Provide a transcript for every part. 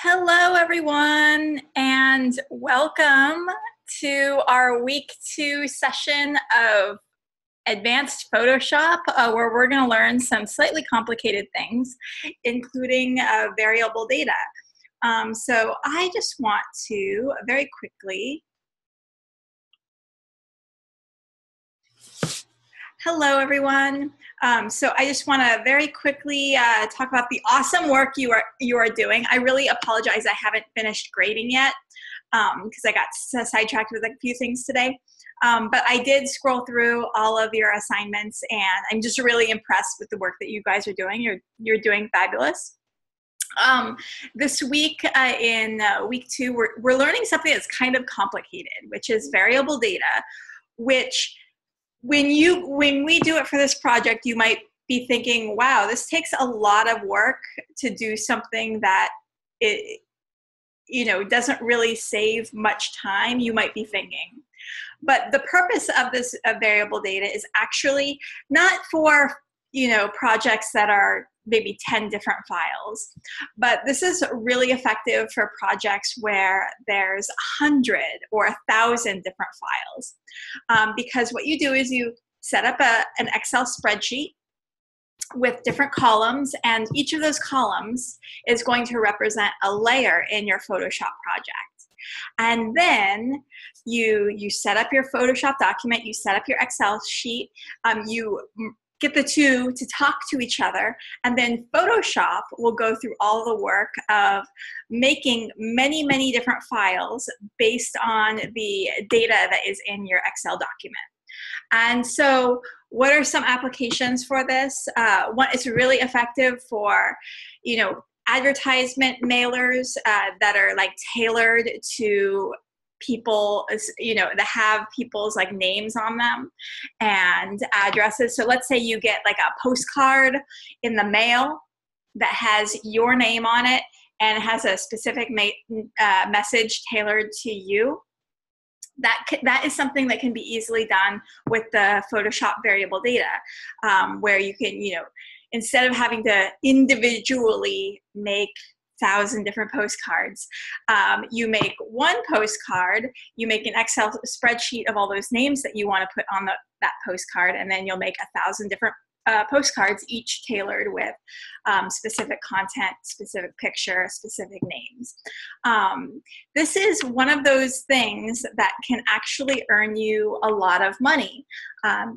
Hello, everyone, and welcome to our week 2 session of Advanced Photoshop, where we're going to learn some slightly complicated things, including variable data. So I just want to very quickly Hello, everyone. So I just want to very quickly talk about the awesome work you are doing. I really apologize I haven't finished grading yet because I got sidetracked with a few things today. But I did scroll through all of your assignments, and I'm just really impressed with the work that you guys are doing. You're doing fabulous. This week in week 2, we're learning something that's kind of complicated, which is variable data, which when we do it for this project, you might be thinking, wow, this takes a lot of work to do something that doesn't really save much time, you might be thinking. But the purpose of this variable data is actually not for projects that are maybe 10 different files, but this is really effective for projects where there's 100 or 1,000 different files, because what you do is you set up an Excel spreadsheet with different columns, and each of those columns is going to represent a layer in your Photoshop project. And then you set up your Photoshop document, you set up your Excel sheet, you get the two to talk to each other, and then Photoshop will go through all the work of making many, many different files based on the data that is in your Excel document. And so what are some applications for this? One, it's really effective for, advertisement mailers that are like tailored to people, that have people's like names on them and addresses. So let's say you get like a postcard in the mail that has your name on it and has a specific message tailored to you. That is something that can be easily done with the Photoshop variable data, where you can, instead of having to individually make 1,000 different postcards, you make one postcard, you make an Excel spreadsheet of all those names that you want to put on that postcard, and then you'll make 1,000 different postcards, each tailored with specific content, specific picture, specific names. This is one of those things that can actually earn you a lot of money. I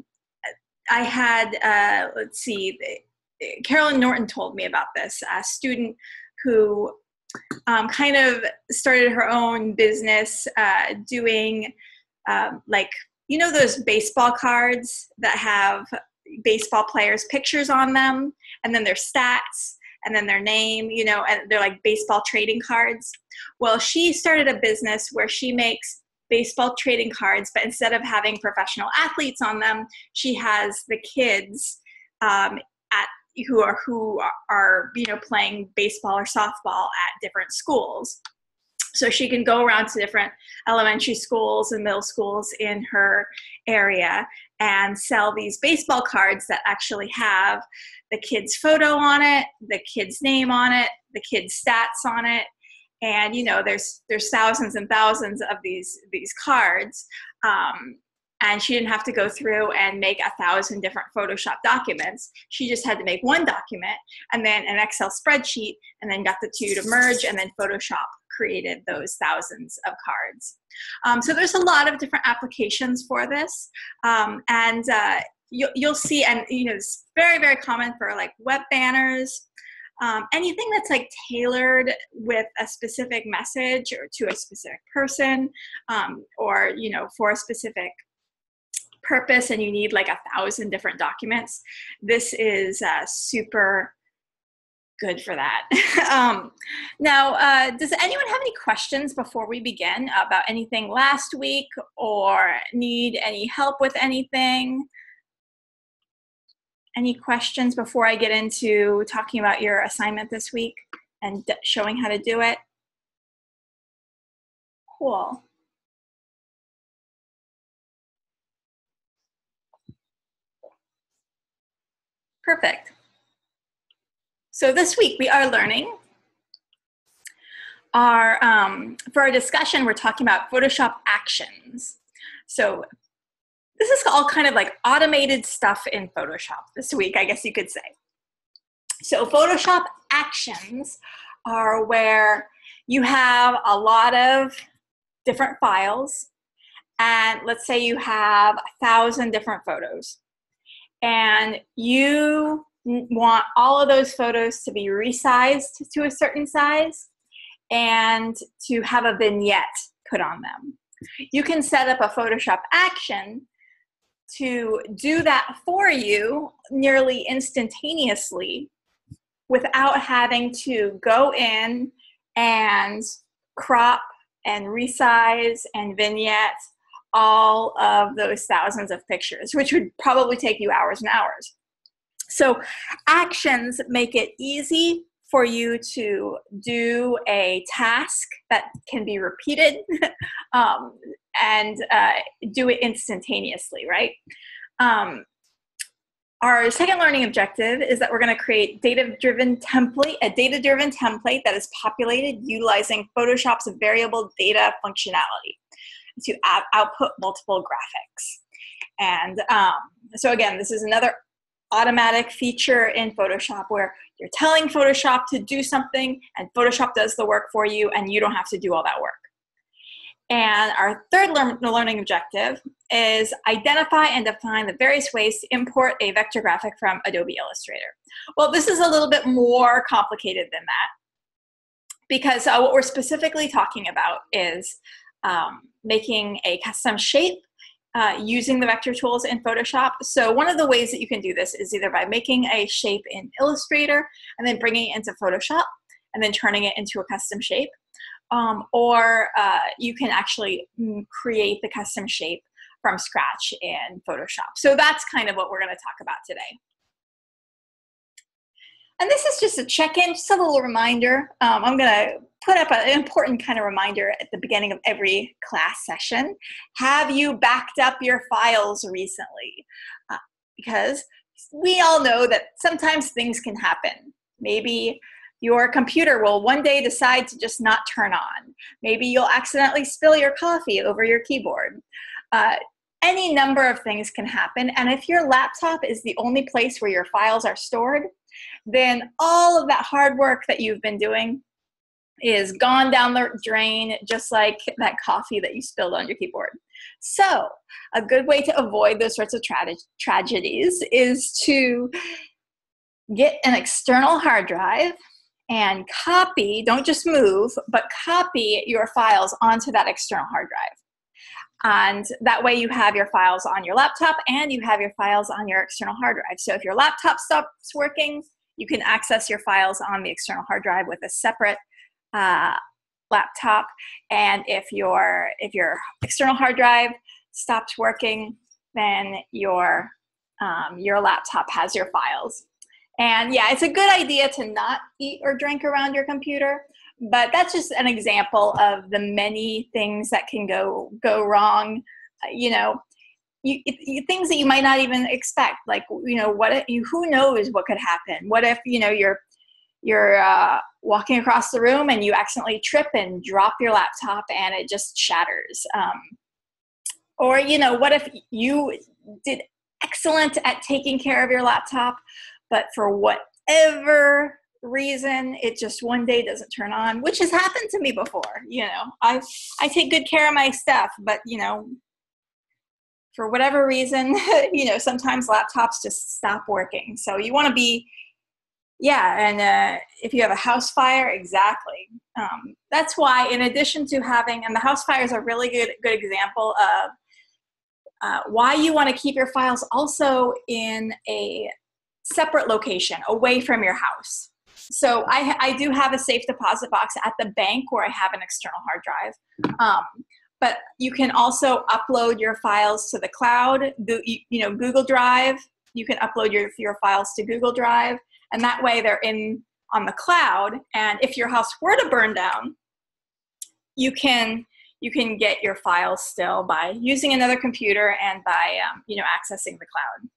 had, let's see, Carolyn Norton told me about this, a student who kind of started her own business doing those baseball cards that have baseball players' pictures on them, and then their stats, and then their name, and they're like baseball trading cards. Well, she started a business where she makes baseball trading cards, but instead of having professional athletes on them, she has the kids who are playing baseball or softball at different schools. So she can go around to different elementary schools and middle schools in her area and sell these baseball cards that actually have the kid's photo on it, the kid's name on it, the kid's stats on it. And there's thousands and thousands of these cards. And she didn't have to go through and make 1,000 different Photoshop documents. She just had to make one document and then an Excel spreadsheet, and then got the two to merge, and then Photoshop created those thousands of cards. So there's a lot of different applications for this. You'll see, and it's very, very common for like web banners, anything that's like tailored with a specific message or to a specific person, or for a specific purpose, and you need like 1,000 different documents. This is super good for that. Now, does anyone have any questions before we begin about anything last week, or need any help with anything? Any questions before I get into talking about your assignment this week and showing how to do it? Cool. Perfect. So this week we are learning For our discussion, we're talking about Photoshop actions. So this is all kind of like automated stuff in Photoshop this week, I guess you could say. So Photoshop actions are where you have a lot of different files, and let's say you have 1,000 different photos, and you want all of those photos to be resized to a certain size and to have a vignette put on them. You can set up a Photoshop action to do that for you nearly instantaneously without having to go in and crop and resize and vignette all of those thousands of pictures, which would probably take you hours and hours. So actions make it easy for you to do a task that can be repeated and do it instantaneously, right? Our second learning objective is that we're going to create a data-driven template that is populated utilizing Photoshop's variable data functionality to output multiple graphics. And so again, this is another automatic feature in Photoshop where you're telling Photoshop to do something and Photoshop does the work for you and you don't have to do all that work. And our third learning objective is identify and define the various ways to import a vector graphic from Adobe Illustrator. Well, this is a little bit more complicated than that because what we're specifically talking about is making a custom shape using the vector tools in Photoshop. So one of the ways that you can do this is either by making a shape in Illustrator and then bringing it into Photoshop and then turning it into a custom shape. Or you can actually create the custom shape from scratch in Photoshop. So that's kind of what we're going to talk about today. And this is just a check-in, just a little reminder. I'm going to put up an important kind of reminder at the beginning of every class session. Have you backed up your files recently? Because we all know that sometimes things can happen. Maybe your computer will one day decide to just not turn on. Maybe you'll accidentally spill your coffee over your keyboard. Any number of things can happen. And if your laptop is the only place where your files are stored, then all of that hard work that you've been doing is gone down the drain, just like that coffee that you spilled on your keyboard. So a good way to avoid those sorts of tragedies is to get an external hard drive and copy, don't just move, but copy your files onto that external hard drive. And that way you have your files on your laptop and you have your files on your external hard drive. So if your laptop stops working, you can access your files on the external hard drive with a separate laptop. And if your external hard drive stops working, then your laptop has your files. And yeah, it's a good idea to not eat or drink around your computer, but that's just an example of the many things that can go wrong. Things that you might not even expect, like who knows what could happen? What if you're walking across the room and you accidentally trip and drop your laptop and it just shatters? Or what if you did excellent at taking care of your laptop, but for whatever reason it just one day doesn't turn on, which has happened to me before. I take good care of my stuff, but for whatever reason, sometimes laptops just stop working. So you want to be, and if you have a house fire, exactly. That's why, in addition to having, and the house fire is a really good example of why you want to keep your files also in a separate location away from your house. So I do have a safe deposit box at the bank where I have an external hard drive. But you can also upload your files to the cloud, Google Drive. You can upload your files to Google Drive, and that way they're on the cloud. And if your house were to burn down, you can get your files still by using another computer and by accessing the cloud.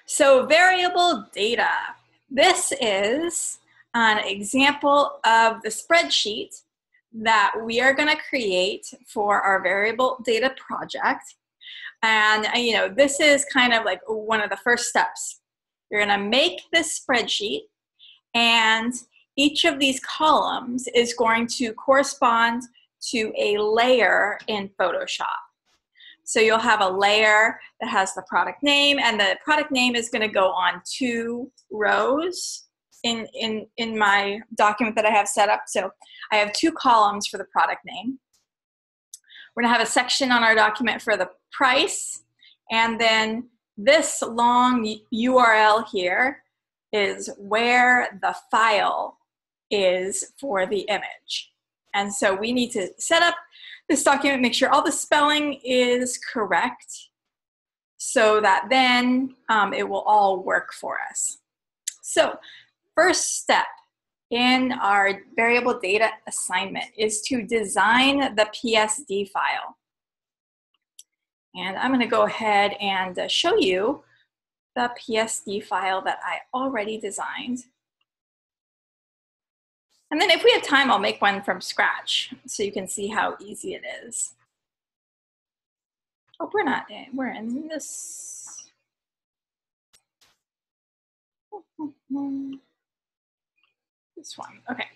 So variable data. This is an example of the spreadsheet that we are going to create for our variable data project. And you know, this is kind of like one of the first steps. You're going to make this spreadsheet, and each of these columns is going to correspond to a layer in Photoshop. So you'll have a layer that has the product name, and the product name is going to go on 2 rows in my document that I have set up. So I have 2 columns for the product name. We're going to have a section on our document for the price, and then this long URL here is where the file is for the image. And so we need to set up this document, make sure all the spelling is correct so that then it will all work for us. So first step in our variable data assignment is to design the PSD file. And I'm going to go ahead and show you the PSD file that I already designed. And then if we have time, I'll make one from scratch so you can see how easy it is. Oh, we're not in, we're in this. This one, okay.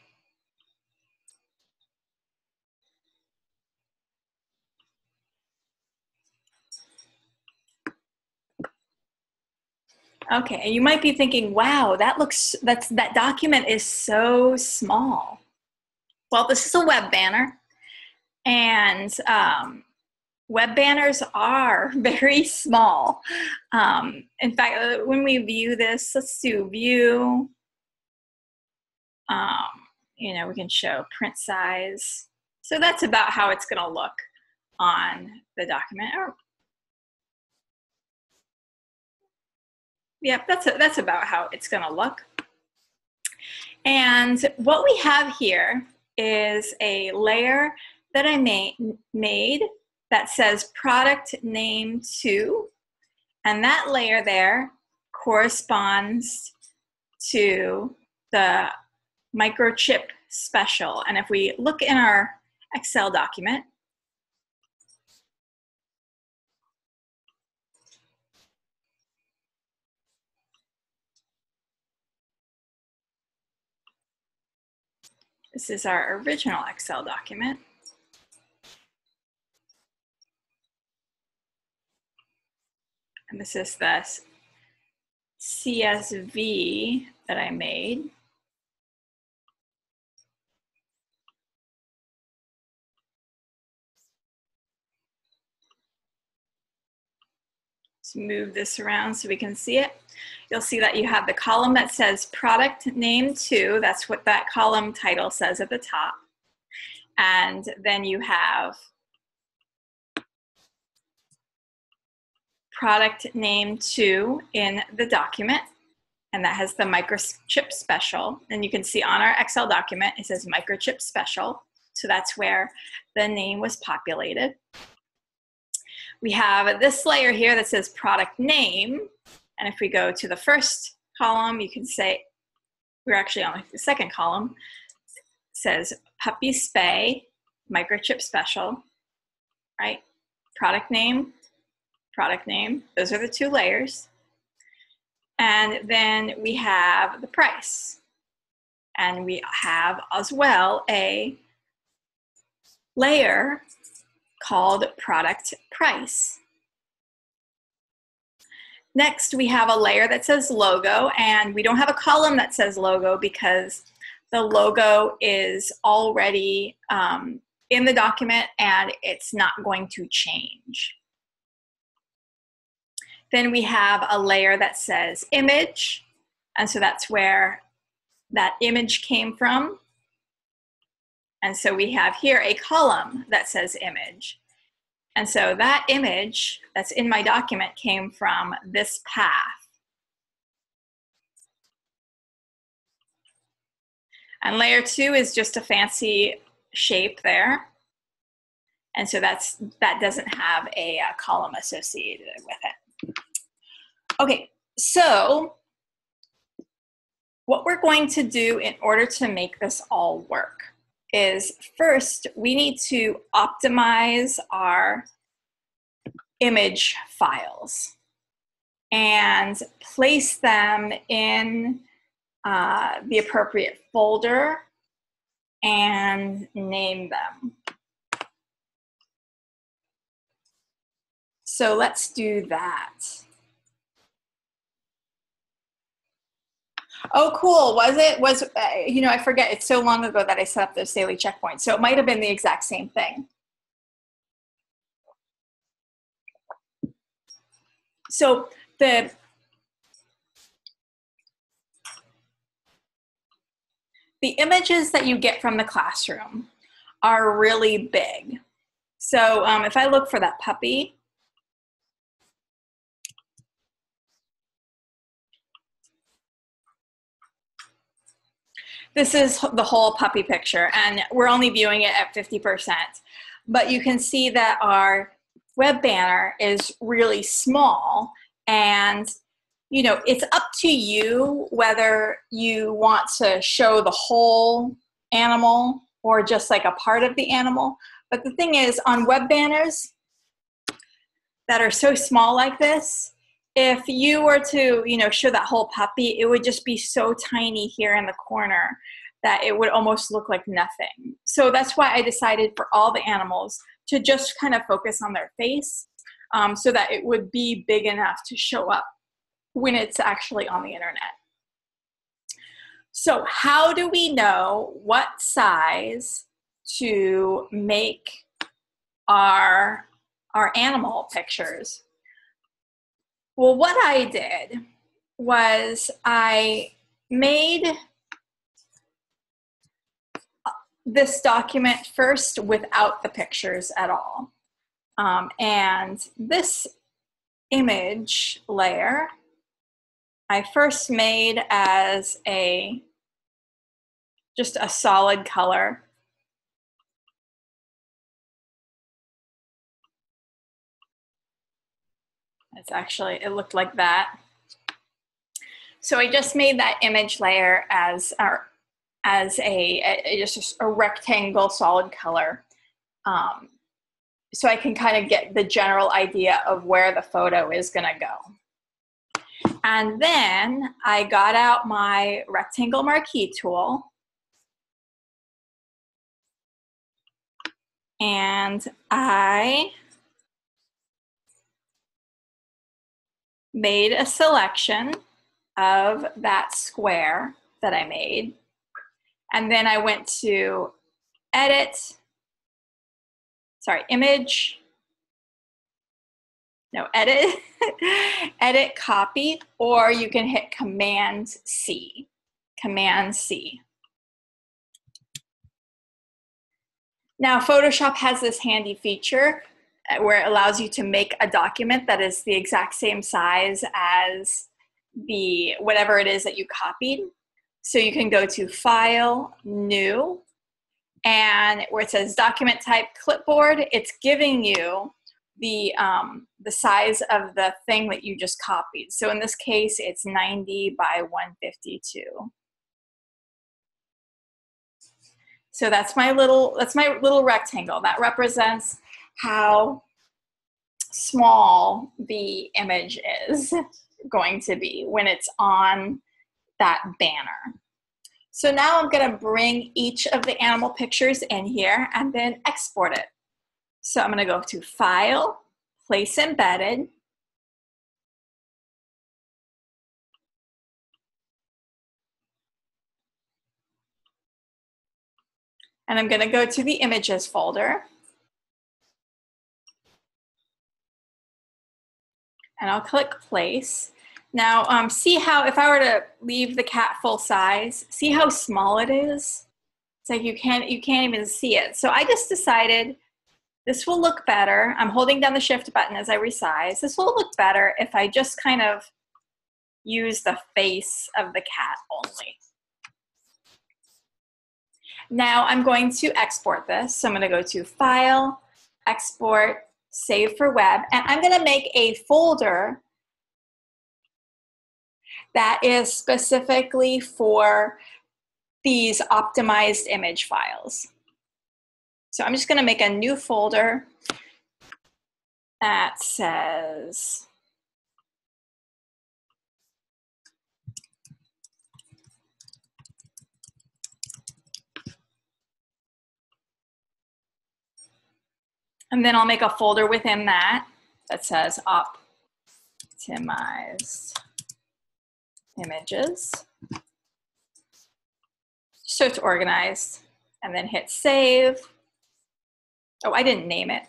Okay, and you might be thinking, wow, that document is so small. Well, this is a web banner, and web banners are very small. In fact, when we view this, let's do view. You know, we can show print size. So that's about how it's going to look on the document. Yep, that's about how it's going to look. And what we have here is a layer that I made that says product name 2, and that layer there corresponds to the microchip special. And if we look in our Excel document, this is our original Excel document. And this is the CSV that I made. Let's move this around so we can see it. You'll see that you have the column that says product name 2. That's what that column title says at the top. And then you have product name 2 in the document, and that has the microchip special. And you can see on our Excel document, it says microchip special. So that's where the name was populated. We have this layer here that says product name. And if we go to the first column, you can say, we're actually on the second column, it says puppy spay, microchip special, right? Product name, those are the 2 layers. And then we have the price. And we have as well a layer called product price. Next, we have a layer that says logo, and we don't have a column that says logo because the logo is already in the document and it's not going to change. Then we have a layer that says image, and so that's where that image came from. And so we have here a column that says image. And so that image that's in my document came from this path. And layer 2 is just a fancy shape there. And so that doesn't have a column associated with it. Okay, so What we're going to do in order to make this all work is first we need to optimize our image files and place them in the appropriate folder and name them. So let's do that. Oh, cool. You know, I forget. It's so long ago that I set up those daily checkpoints. So it might have been the exact same thing. So the images that you get from the classroom are really big. So if I look for that puppy, this is the whole puppy picture, and we're only viewing it at 50%. But you can see that our web banner is really small, and you know, it's up to you whether you want to show the whole animal or just like a part of the animal. But the thing is, on web banners that are so small like this, if you were to, you know, show that whole puppy, it would just be so tiny here in the corner that it would almost look like nothing. So that's why I decided for all the animals to just kind of focus on their face, so that it would be big enough to show up when it's actually on the internet. So how do we know what size to make our animal pictures? Well, what I did was I made this document first without the pictures at all. And this image layer I first made as just a solid color. It looked like that. So I just made that image layer as just a rectangle solid color. So I can kind of get the general idea of where the photo is gonna go. And then I got out my rectangle marquee tool and I made a selection of that square that I made. And then I went to edit, edit copy, or you can hit Command C. Now, Photoshop has this handy feature where it allows you to make a document that is the exact same size as whatever it is that you copied. So you can go to File, New, and where it says Document Type Clipboard, it's giving you the size of the thing that you just copied. So in this case, it's 90 by 152. So that's my little rectangle. That represents how small the image is going to be when it's on that banner. So now I'm gonna bring each of the animal pictures in here and then export it. So I'm gonna go to File, Place Embedded, and I'm gonna go to the Images folder, and I'll click Place. Now, see how, if I were to leave the cat full size, see how small it is? It's like you can't even see it. So I just decided this will look better. I'm holding down the Shift button as I resize. This will look better if I just kind of use the face of the cat only. Now I'm going to export this. So I'm going to go to File, Export, Save for Web, and I'm going to make a folder that is specifically for these optimized image files. So I'm just going to make a new folder that says and then I'll make a folder within that that says optimized images. So it's organized, and then hit save. Oh, I didn't name it.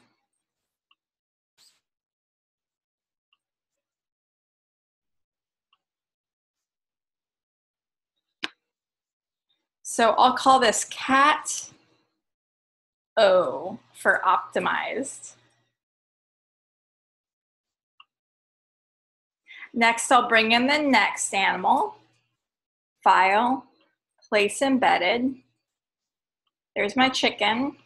So I'll call this cat O for optimized. Next, I'll bring in the next animal, file, place embedded. There's my chicken.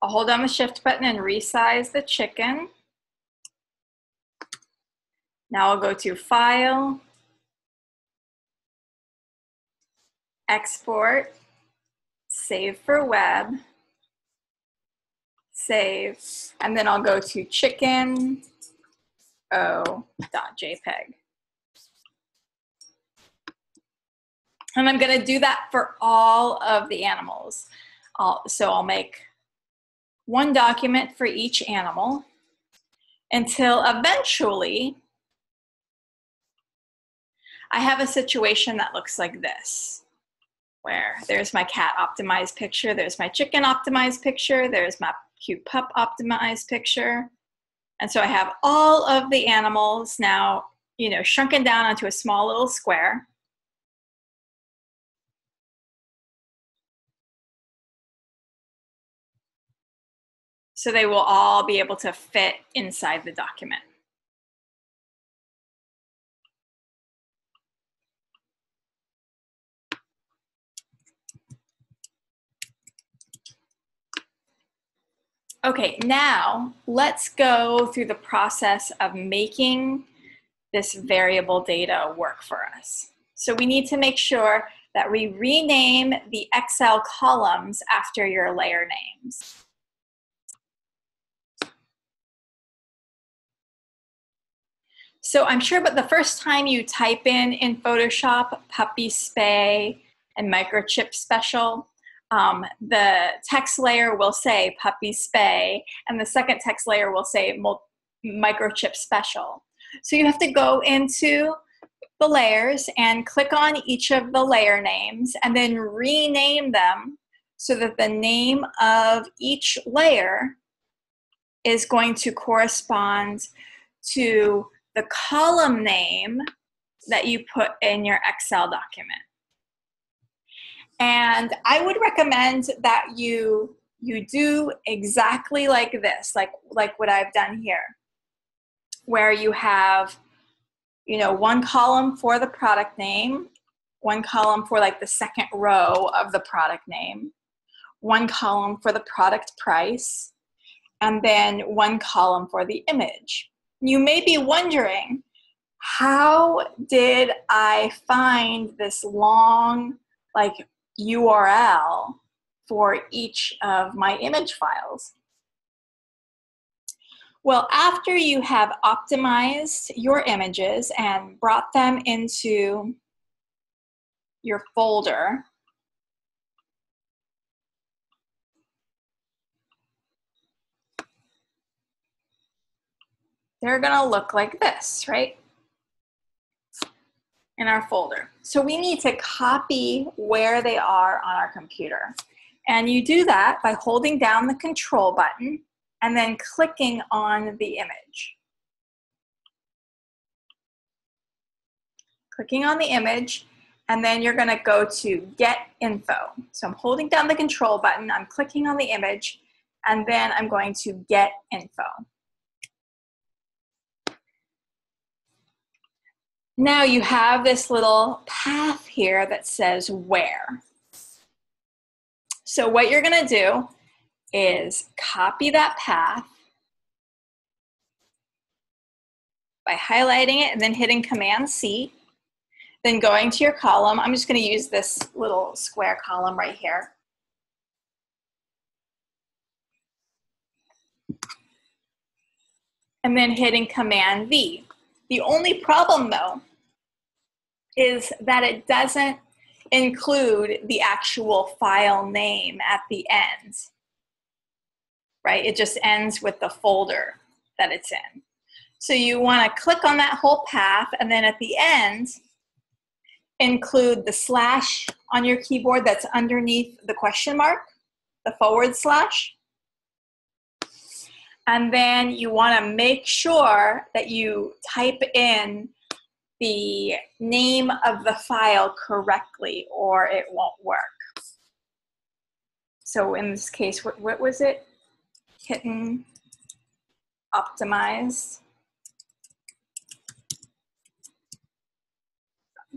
I'll hold down the shift button and resize the chicken. Now I'll go to file, export, save for web, save, and then I'll go to chicken.o.jpg. And I'm going to do that for all of the animals. So I'll make one document for each animal until eventually I have a situation that looks like this, where there's my cat optimized picture, there's my chicken optimized picture, there's my cute pup optimized picture. And so I have all of the animals now, you know, shrunken down onto a small little square. So they will all be able to fit inside the document. Okay, now let's go through the process of making this variable data work for us. So we need to make sure that we rename the Excel columns after your layer names. So I'm sure, but the first time you type in Photoshop puppy spay and microchip special, the text layer will say puppy spay, and the second text layer will say microchip special. So you have to go into the layers and click on each of the layer names and then rename them so that the name of each layer is going to correspond to the column name that you put in your Excel document. And I would recommend that you do exactly like this, like what I've done here, where you have, you know, one column for the product name, one column for like the second row of the product name, one column for the product price, and then one column for the image. You may be wondering, how did I find this long, like, URL for each of my image files? Well, after you have optimized your images and brought them into your folder, they're going to look like this, right? In our folder. So we need to copy where they are on our computer. And you do that by holding down the control button and then clicking on the image. Clicking on the image, and then you're going to go to Get Info. So I'm holding down the control button, I'm clicking on the image, and then I'm going to Get Info. Now you have this little path here that says where. So what you're going to do is copy that path by highlighting it and then hitting Command C, then going to your column. I'm just going to use this little square column right here. And then hitting Command V. The only problem though is that it doesn't include the actual file name at the end, right? It just ends with the folder that it's in. So you want to click on that whole path, and then at the end, include the slash on your keyboard that's underneath the question mark, the /. And then you want to make sure that you type in the name of the file correctly, or it won't work. So in this case, what was it? Kitten optimized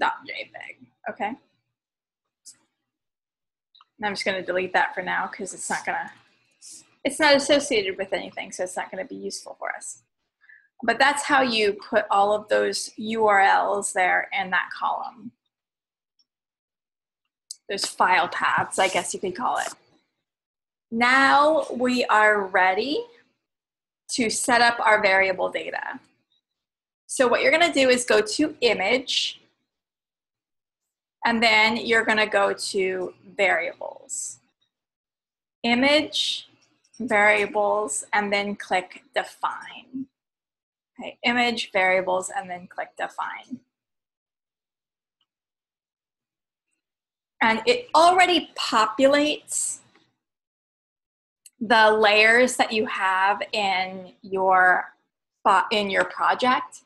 .jpg. Okay. And I'm just going to delete that for now because it's not associated with anything, so it's not going to be useful for us. But that's how you put all of those URLs there in that column. Those file paths, I guess you could call it. Now we are ready to set up our variable data. So what you're going to do is go to Image, and then you're going to go to Variables. Image, Variables, and then click Define. Okay, Image, Variables, and then click Define. And it already populates the layers that you have in your project.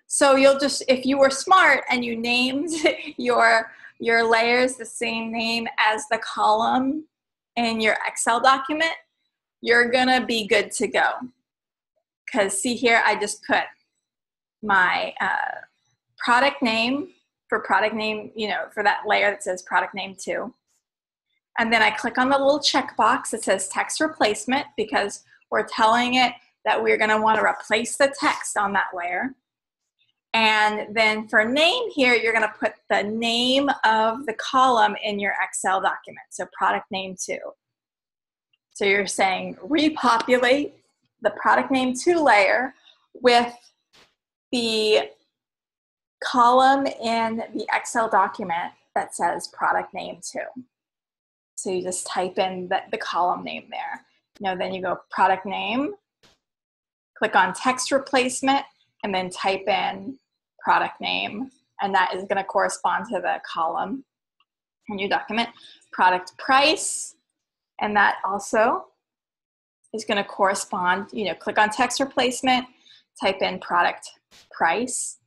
So you'll just, if you were smart and you named your layers the same name as the column in your Excel document, you're gonna be good to go. Because see here, I just put my product name for product name, for that layer that says product name 2. And then I click on the little checkbox that says text replacement, because we're telling it that we're going to want to replace the text on that layer. And then for name here, you're going to put the name of the column in your Excel document. So product name 2. So you're saying repopulate the product name 2 layer with the column in the Excel document that says product name 2. So you just type in the column name there. Then you go product name, click on text replacement, and then type in product name, and that is going to correspond to the column in your document. Product price, and that also is going to correspond, click on text replacement, type in product price.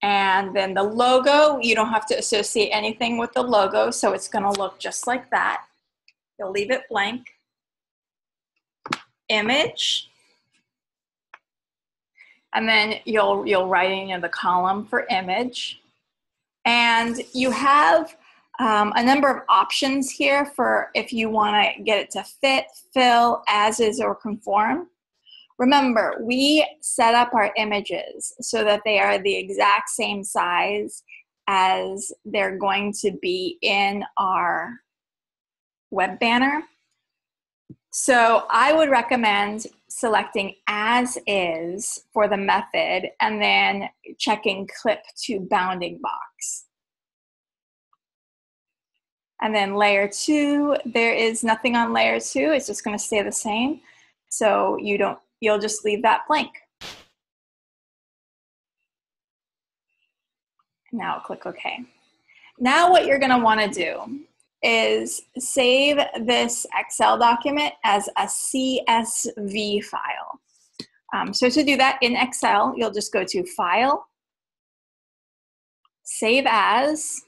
And then the logo, you don't have to associate anything with the logo, so it's going to look just like that. You'll leave it blank. Image. And then you'll write in the column for image. And you have a number of options here for if you want to get it to fit, fill, as is, or conform. Remember, we set up our images so that they are the exact same size as they're going to be in our web banner. So I would recommend selecting as is for the method and then checking clip to bounding box. And then layer 2, there is nothing on layer 2. It's just going to stay the same. So you'll just leave that blank. Now click OK. Now what you're going to want to do is save this Excel document as a CSV file. So to do that in Excel, you'll just go to File, Save As,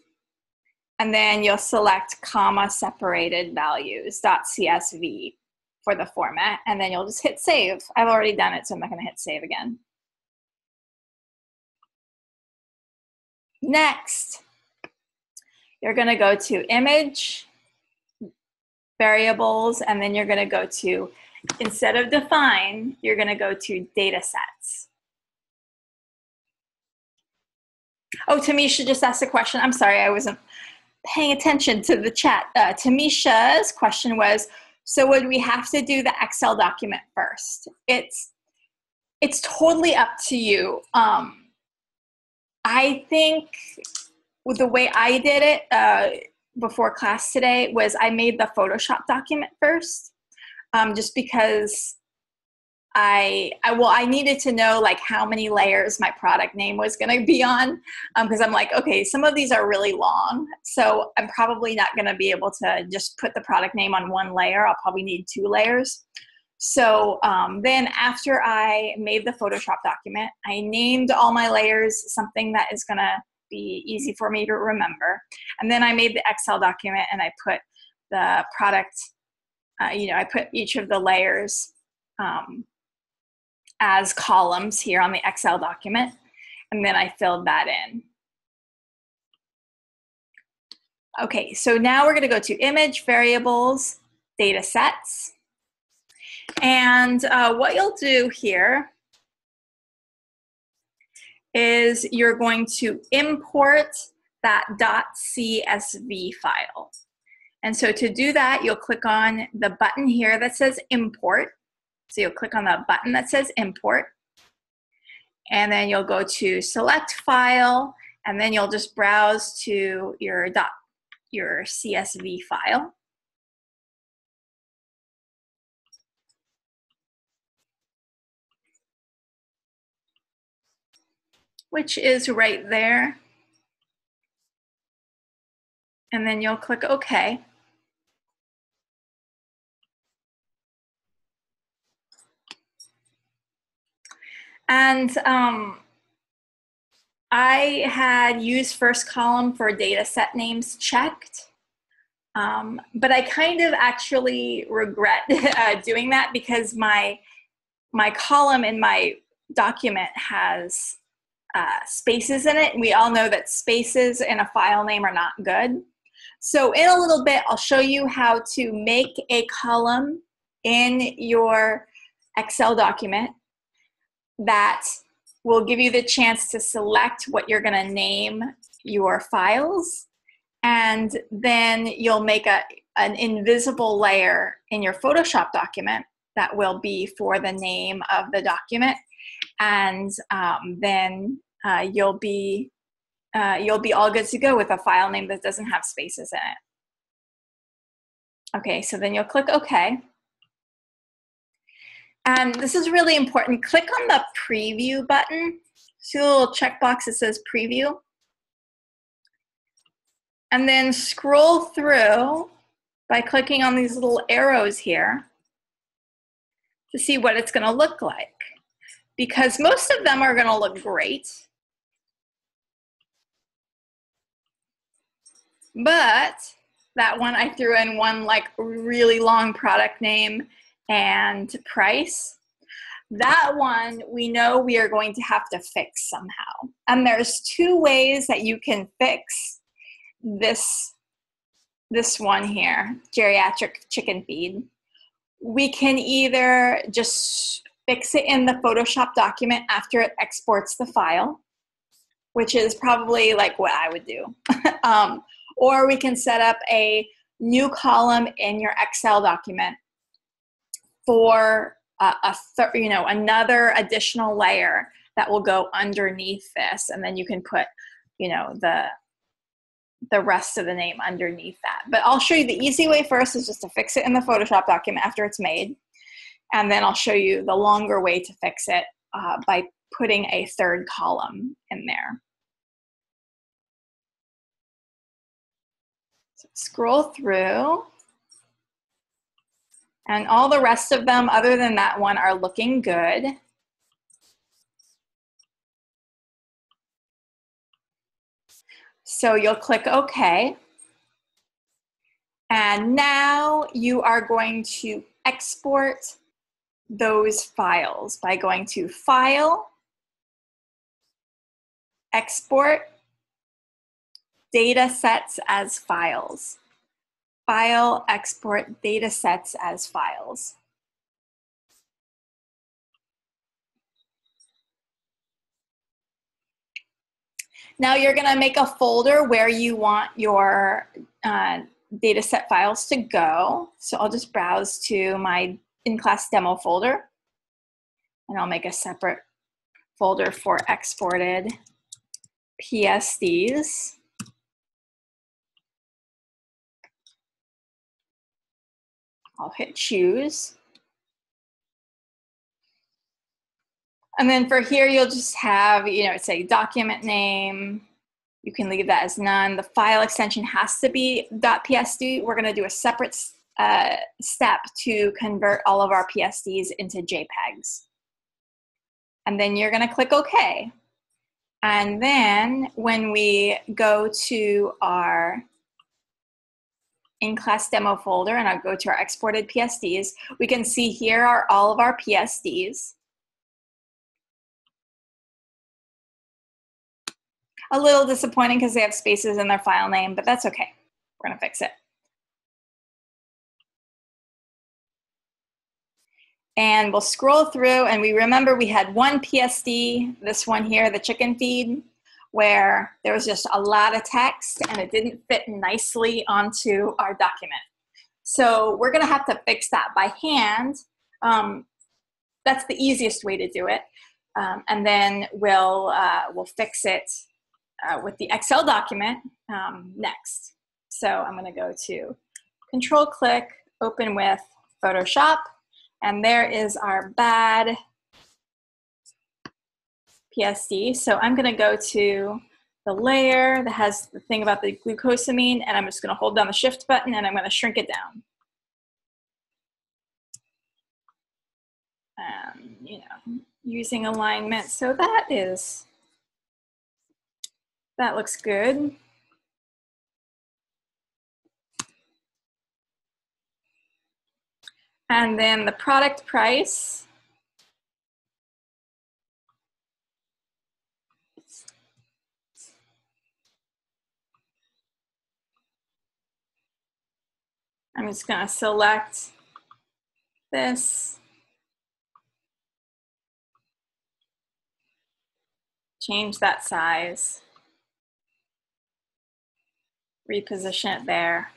and then you'll select comma separated values .csv for the format, and then you'll just hit save. I've already done it, so I'm not going to hit save again. Next, you're going to go to Image, Variables, and then you're going to go to instead of define, you're going to go to data sets. Oh, Tamisha just asked a question. I'm sorry, I wasn't paying attention to the chat. Tamisha's question was, so would we have to do the Excel document first? It's totally up to you. I think the way I did it before class today was I made the Photoshop document first, just because I needed to know like how many layers my product name was going to be on, because I'm like, okay, some of these are really long, so I'm probably not going to be able to just put the product name on one layer. I'll probably need 2 layers. So then after I made the Photoshop document, I named all my layers something that is going to be easy for me to remember. And then I made the Excel document and I put the product, I put each of the layers as columns here on the Excel document, and then I filled that in. Okay, so now we're going to go to Image, Variables, Data Sets. And what you'll do here is you're going to import that .csv file. And so to do that, you'll click on the button here that says Import. So you'll click on the button that says Import. And then you'll go to Select File, and then you'll just browse to your CSV file. Which is right there. And then you'll click OK. And I had used first column for data set names checked, but I kind of actually regret doing that because my column in my document has spaces in it, and we all know that spaces in a file name are not good. So in a little bit, I'll show you how to make a column in your Excel document that will give you the chance to select what you're going to name your files, and then you'll make an invisible layer in your Photoshop document that will be for the name of the document, and then you'll be all good to go with a file name that doesn't have spaces in it. Okay, so then you'll click OK. And this is really important. Click on the Preview button. See the little checkbox that says Preview? And then scroll through by clicking on these little arrows here to see what it's going to look like. Because most of them are going to look great. But that one, I threw in one like really long product name and price. That one, we know we are going to have to fix somehow. And there's 2 ways that you can fix this one here, geriatric chicken feed. We can either just fix it in the Photoshop document after it exports the file, which is probably like what I would do. Or we can set up a new column in your Excel document for another additional layer that will go underneath this, and then you can put, the rest of the name underneath that. But I'll show you the easy way first is just to fix it in the Photoshop document after it's made, and then I'll show you the longer way to fix it by putting a 3rd column in there. So scroll through. And all the rest of them, other than that one, are looking good. So you'll click OK. And now you are going to export those files by going to File, Export, Data Sets as Files. File, Export, Data Sets as Files. Now you're going to make a folder where you want your data set files to go. So I'll just browse to my in-class demo folder, and I'll make a separate folder for exported PSDs. I'll hit choose. And then for here, you'll just have, say document name. You can leave that as none. The file extension has to be .psd. We're gonna do a separate step to convert all of our PSDs into JPEGs. And then you're gonna click OK. And then when we go to our in-class demo folder, and I'll go to our exported PSDs, we can see here are all of our PSDs. A little disappointing because they have spaces in their file name, but that's okay. We're gonna fix it. And we'll scroll through, and we remember we had one PSD, this one here, the chicken feed, where there was just a lot of text and it didn't fit nicely onto our document. So we're gonna have to fix that by hand. That's the easiest way to do it. And then we'll fix it with the Excel document next. So I'm gonna go to Control click, open with Photoshop, and there is our bad PSD. So I'm gonna go to the layer that has the thing about the glucosamine, and I'm just gonna hold down the Shift button and I'm gonna shrink it down. Using alignment, so that looks good. And then the product price. I'm just gonna select this. Change that size, reposition it there.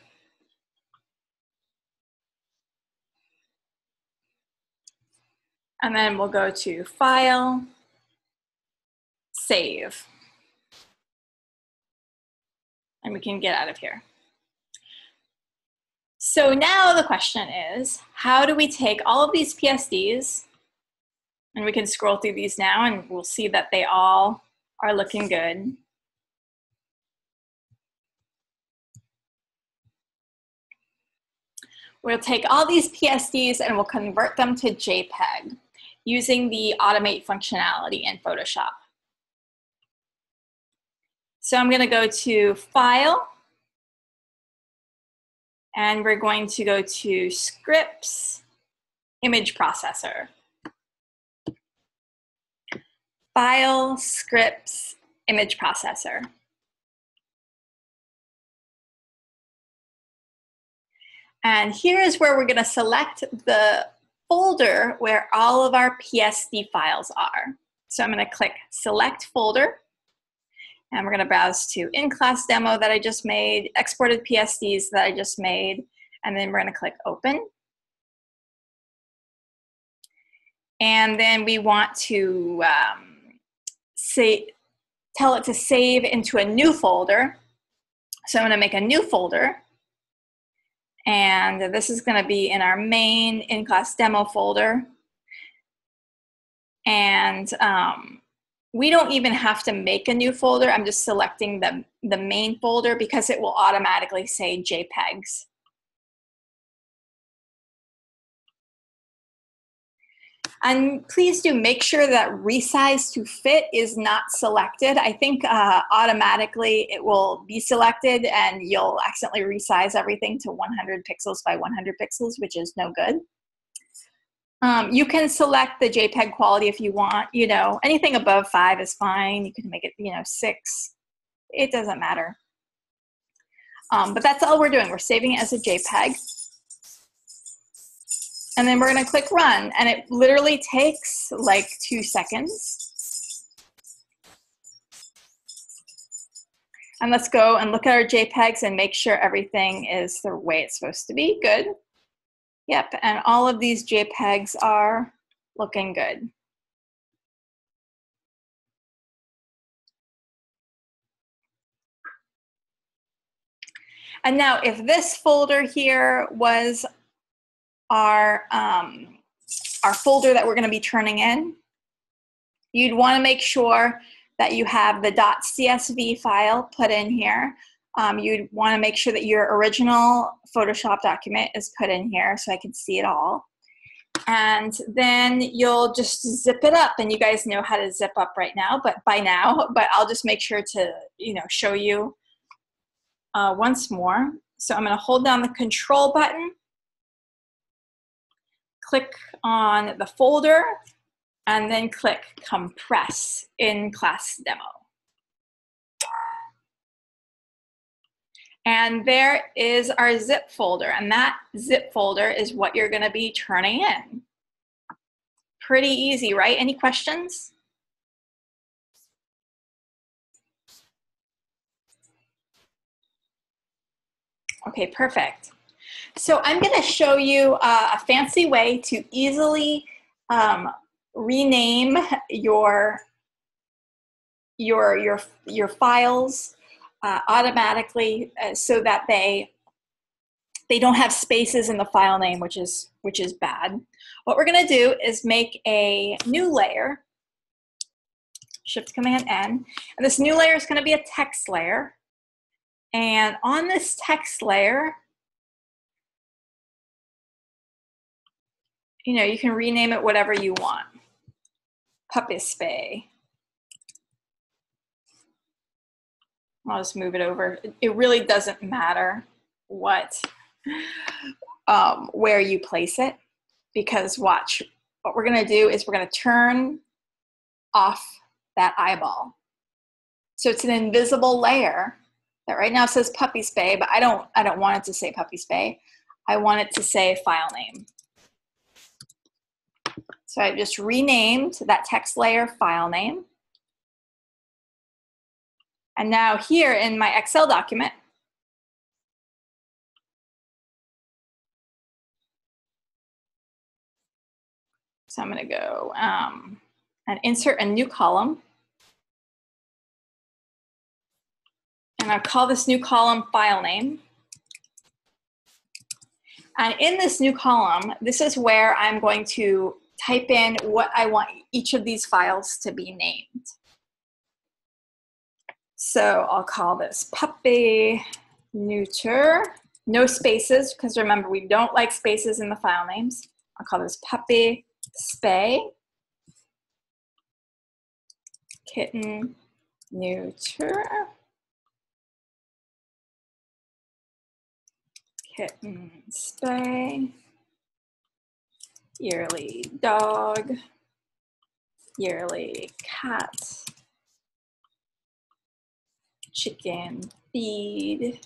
And then we'll go to File, Save. And we can get out of here. So now the question is, how do we take all of these PSDs, and we can scroll through these now and we'll see that they all are looking good. We'll take all these PSDs and we'll convert them to JPEG using the automate functionality in Photoshop. So I'm gonna go to File, and we're going to go to Scripts, Image Processor. File, Scripts, Image Processor. And here is where we're gonna select the folder where all of our PSD files are. So I'm gonna click Select Folder, and we're gonna browse to in-class demo that I just made, exported PSDs that I just made, and then we're gonna click Open. And then we want to tell it to save into a new folder. So I'm gonna make a new folder. And this is gonna be in our main in-class demo folder. And we don't even have to make a new folder. I'm just selecting the main folder because it will automatically say JPEGs. And please do make sure that resize to fit is not selected. I think automatically it will be selected and you'll accidentally resize everything to 100 pixels by 100 pixels, which is no good. You can select the JPEG quality if you want, anything above 5 is fine. You can make it, 6. It doesn't matter. But that's all we're doing. We're saving it as a JPEG. And then we're gonna click Run, and it literally takes like 2 seconds. And let's go and look at our JPEGs and make sure everything is the way it's supposed to be. Good. Yep, and all of these JPEGs are looking good. And now if this folder here was our folder that we're going to be turning in, you'd want to make sure that you have the .csv file put in here. You'd want to make sure that your original Photoshop document is put in here so I can see it all. And then you'll just zip it up, and you guys know how to zip up right now, but I'll just make sure to, show you once more. So I'm going to hold down the control button, click on the folder, and then click compress in class demo. And there is our zip folder, and that zip folder is what you're going to be turning in. Pretty easy, right? Any questions? Okay, perfect. So I'm going to show you a fancy way to easily rename your files automatically so that they don't have spaces in the file name, which is bad. What we're going to do is make a new layer, Shift Command N, and this new layer is going to be a text layer. And on this text layer, you can rename it whatever you want. Puppy spay. I'll just move it over. It really doesn't matter where you place it, because watch, what we're going to do is we're going to turn off that eyeball. So it's an invisible layer that right now says puppy spay, but I don't want it to say puppy spay. I want it to say file name. So I just renamed that text layer file name. And now here in my Excel document, so I'm going to go and insert a new column. And I'll call this new column file name. And in this new column, this is where I'm going to type in what I want each of these files to be named. So I'll call this puppy neuter, no spaces, because remember, we don't like spaces in the file names. I'll call this puppy spay, kitten neuter, kitten spay, yearly dog, yearly cat, chicken feed,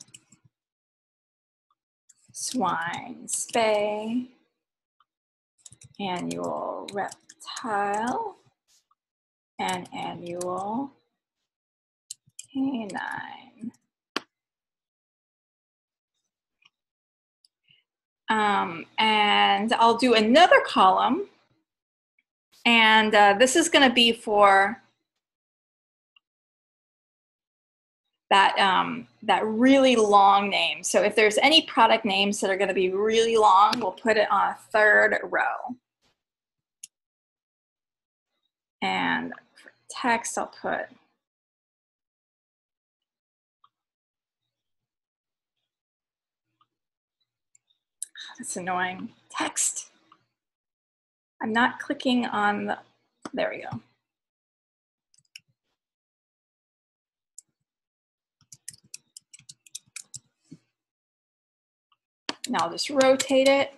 swine spay, annual reptile, and annual canine. And I'll do another column, and this is going to be for that really long name. So if there's any product names that are going to be really long, we'll put it on a third row. And for text, I'll put that's annoying. Text. I'm not clicking on the, there we go. Now I'll just rotate it.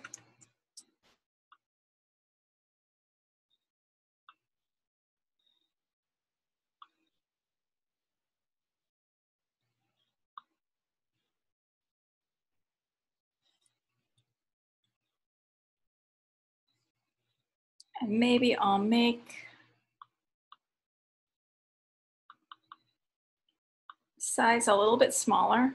And maybe I'll make size a little bit smaller.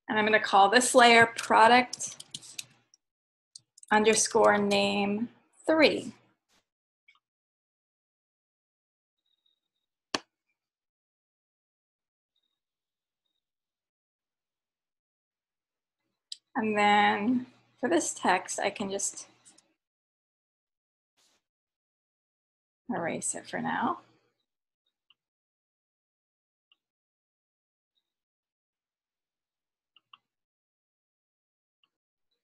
And I'm going to call this layer product underscore name 3. And then for this text, I can just erase it for now.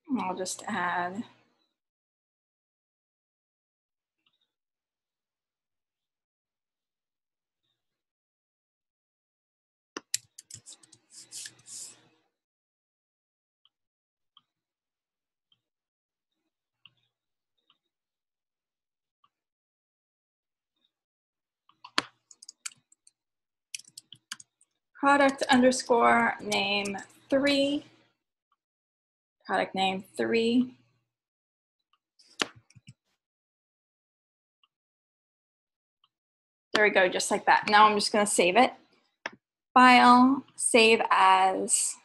And I'll just add product underscore name 3, product name 3. There we go, just like that. Now I'm just going to save it. File, save as.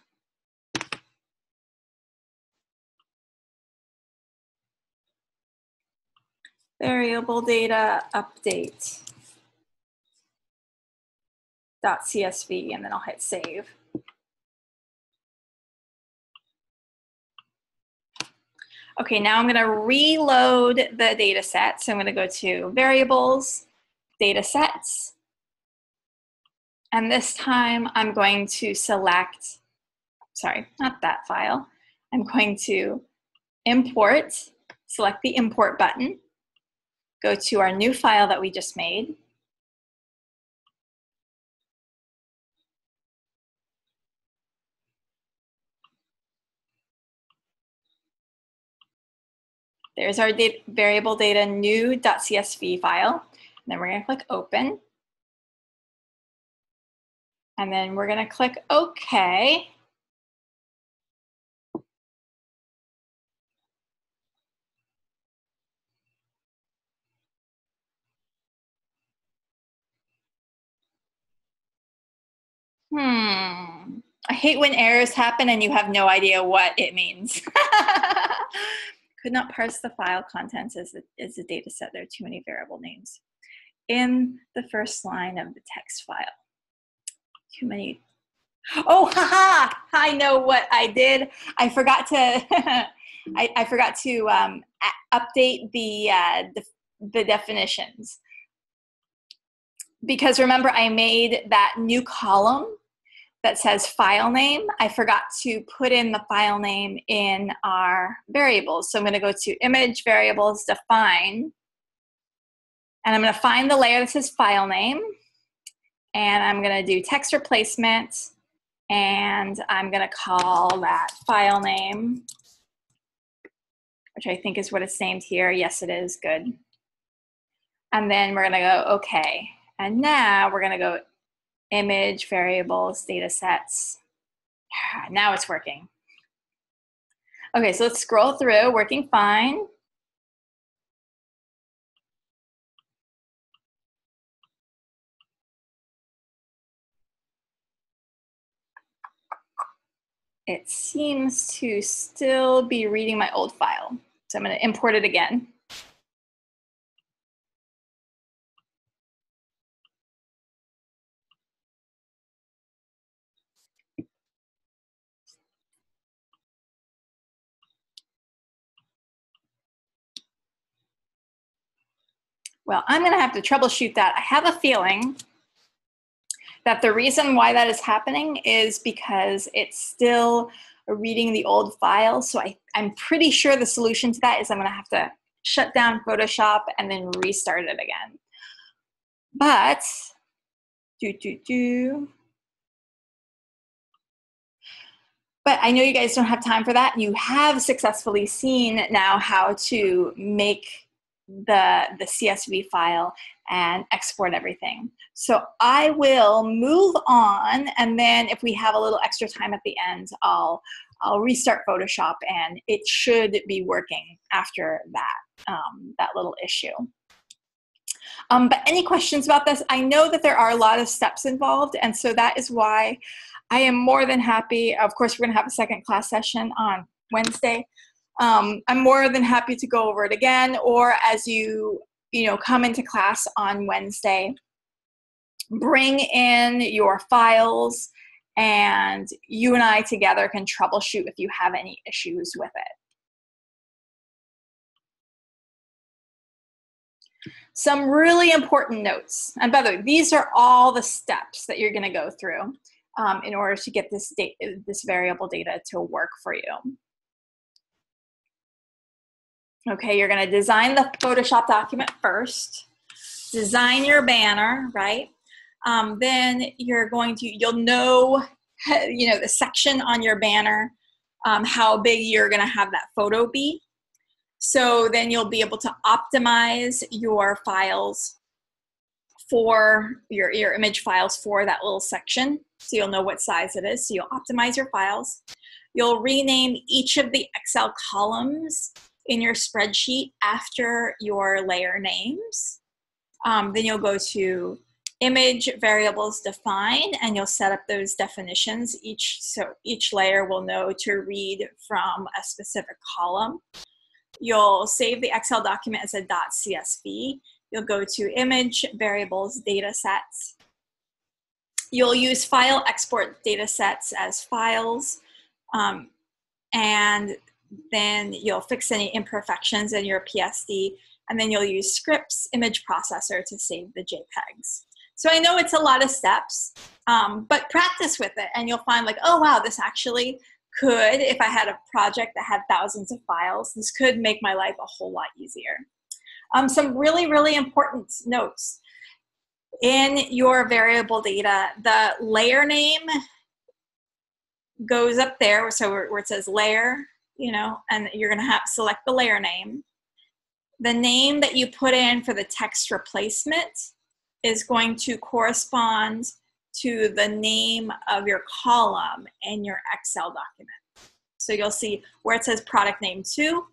Variable data update .csv, and then I'll hit save. Okay, now I'm going to reload the data set. So I'm going to go to variables, data sets. And this time I'm going to select, sorry, not that file. I'm going to import, select the import button, go to our new file that we just made. There's our variable data new.csv file. And then we're going to click open. And then we're going to click OK. I hate when errors happen and you have no idea what it means. Could not parse the file contents as a data set. There are too many variable names in the first line of the text file. Too many. Oh, haha! I know what I did. I forgot to. I forgot to update the definitions, because remember I made that new column that says file name. I forgot to put in the file name in our variables. So I'm going to go to image variables define, and I'm going to find the layer that says file name, and I'm going to do text replacement, and I'm going to call that file name, which I think is what it's named here. Yes, it is. Good. And then we're going to go OK. And now we're going to go image variables data sets. Now it's working. Okay, so let's scroll through. Working fine. It seems to still be reading my old file. So I'm going to import it again. Well, I'm going to have to troubleshoot that. I have a feeling that the reason why that is happening is because it's still reading the old file. So I'm pretty sure the solution to that is I'm going to have to shut down Photoshop and then restart it again. But, But I know you guys don't have time for that. You have successfully seen now how to make the CSV file and export everything. So I will move on, and then if we have a little extra time at the end, I'll restart Photoshop and it should be working after that. that little issue. But any questions about this? I know that there are a lot of steps involved, and so that is why I am more than happy. Of course, we're going to have a second class session on Wednesday. I'm more than happy to go over it again, or as you come into class on Wednesday, bring in your files, and you and I together can troubleshoot if you have any issues with it. Some really important notes, and by the way, these are all the steps that you're going to go through in order to get this variable data to work for you. Okay, you're going to design the Photoshop document first, design your banner, right? Then you'll know, the section on your banner, how big you're going to have that photo be. So then you'll be able to optimize your files for your image files for that little section. So you'll know what size it is. So you'll optimize your files. You'll rename each of the Excel columns in your spreadsheet after your layer names. Then you'll go to image variables define, and you'll set up those definitions. So each layer will know to read from a specific column. You'll save the Excel document as a .csv. You'll go to image variables data sets. You'll use file export data sets as files, and then you'll fix any imperfections in your PSD, and then you'll use scripts image processor to save the JPEGs. So I know it's a lot of steps, but practice with it, and you'll find like, oh wow, this actually could, if I had a project that had thousands of files, this could make my life a whole lot easier. Some really, really important notes. In your variable data, the layer name goes up there, so where it says layer, and you're going to select the layer name. The name that you put in for the text replacement is going to correspond to the name of your column in your Excel document. So you'll see where it says product name 2,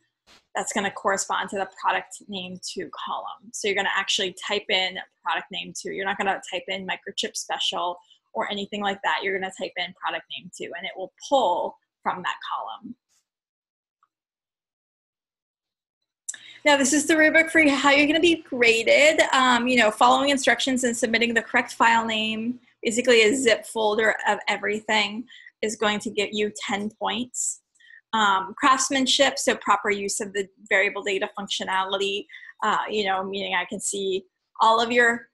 that's going to correspond to the product name 2 column. So you're going to actually type in product name 2. You're not going to type in microchip special or anything like that. You're going to type in product name 2, and it will pull from that column. Now, this is the rubric for how you're going to be graded. Following instructions and submitting the correct file name, basically a zip folder of everything, is going to give you 10 points. Craftsmanship, so proper use of the variable data functionality, meaning I can see all of your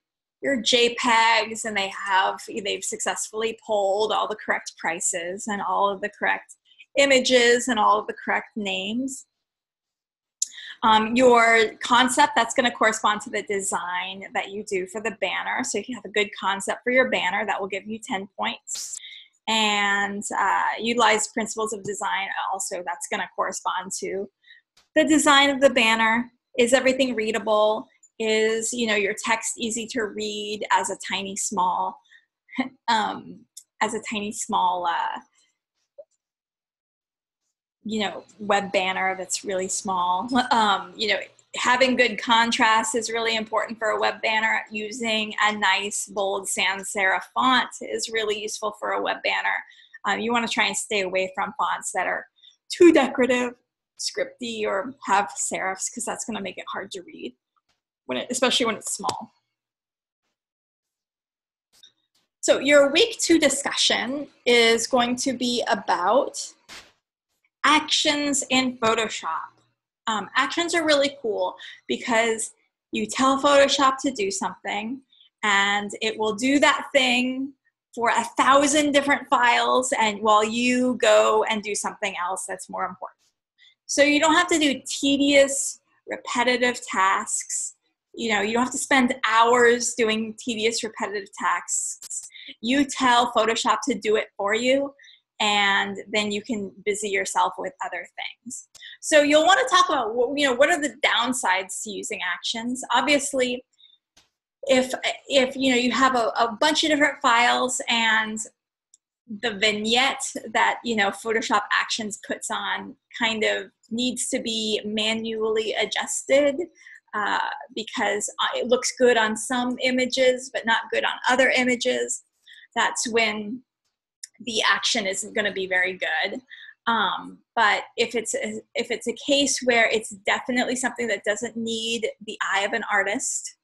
JPEGs, and they've successfully pulled all the correct prices and all of the correct images and all of the correct names. Your concept, that's going to correspond to the design that you do for the banner. So if you have a good concept for your banner, that will give you 10 points. And utilize principles of design, also that's going to correspond to the design of the banner. Is everything readable? Is your text easy to read as a tiny small web banner that's really small. Having good contrast is really important for a web banner. Using a nice, bold sans serif font is really useful for a web banner. You want to try and stay away from fonts that are too decorative, scripty, or have serifs, because that's going to make it hard to read, especially when it's small. So your week 2 discussion is going to be about actions in Photoshop. Actions are really cool because you tell Photoshop to do something, and it will do that thing for 1,000 different files, and while you go and do something else that's more important. So you don't have to do tedious, repetitive tasks. You don't have to spend hours doing tedious, repetitive tasks. You tell Photoshop to do it for you, and then you can busy yourself with other things. So you'll want to talk about, what are the downsides to using actions. Obviously, if you have a bunch of different files and the vignette that, you know, Photoshop Actions puts on kind of needs to be manually adjusted because it looks good on some images but not good on other images. That's when the action isn't going to be very good. But if it's a case where it's definitely something that doesn't need the eye of an artist,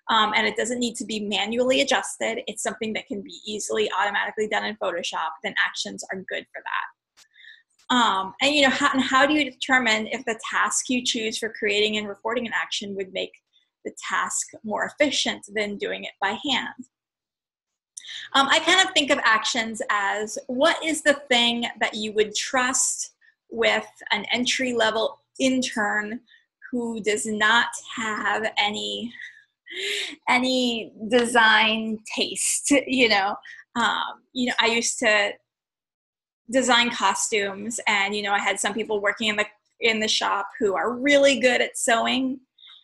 and it doesn't need to be manually adjusted, it's something that can be easily automatically done in Photoshop, then actions are good for that. And you know, how do you determine if the task you choose for creating and recording an action would make the task more efficient than doing it by hand? I kind of think of actions as, what is the thing that you would trust with an entry-level intern who does not have any design taste, you know? I used to design costumes, and I had some people working in the shop who are really good at sewing,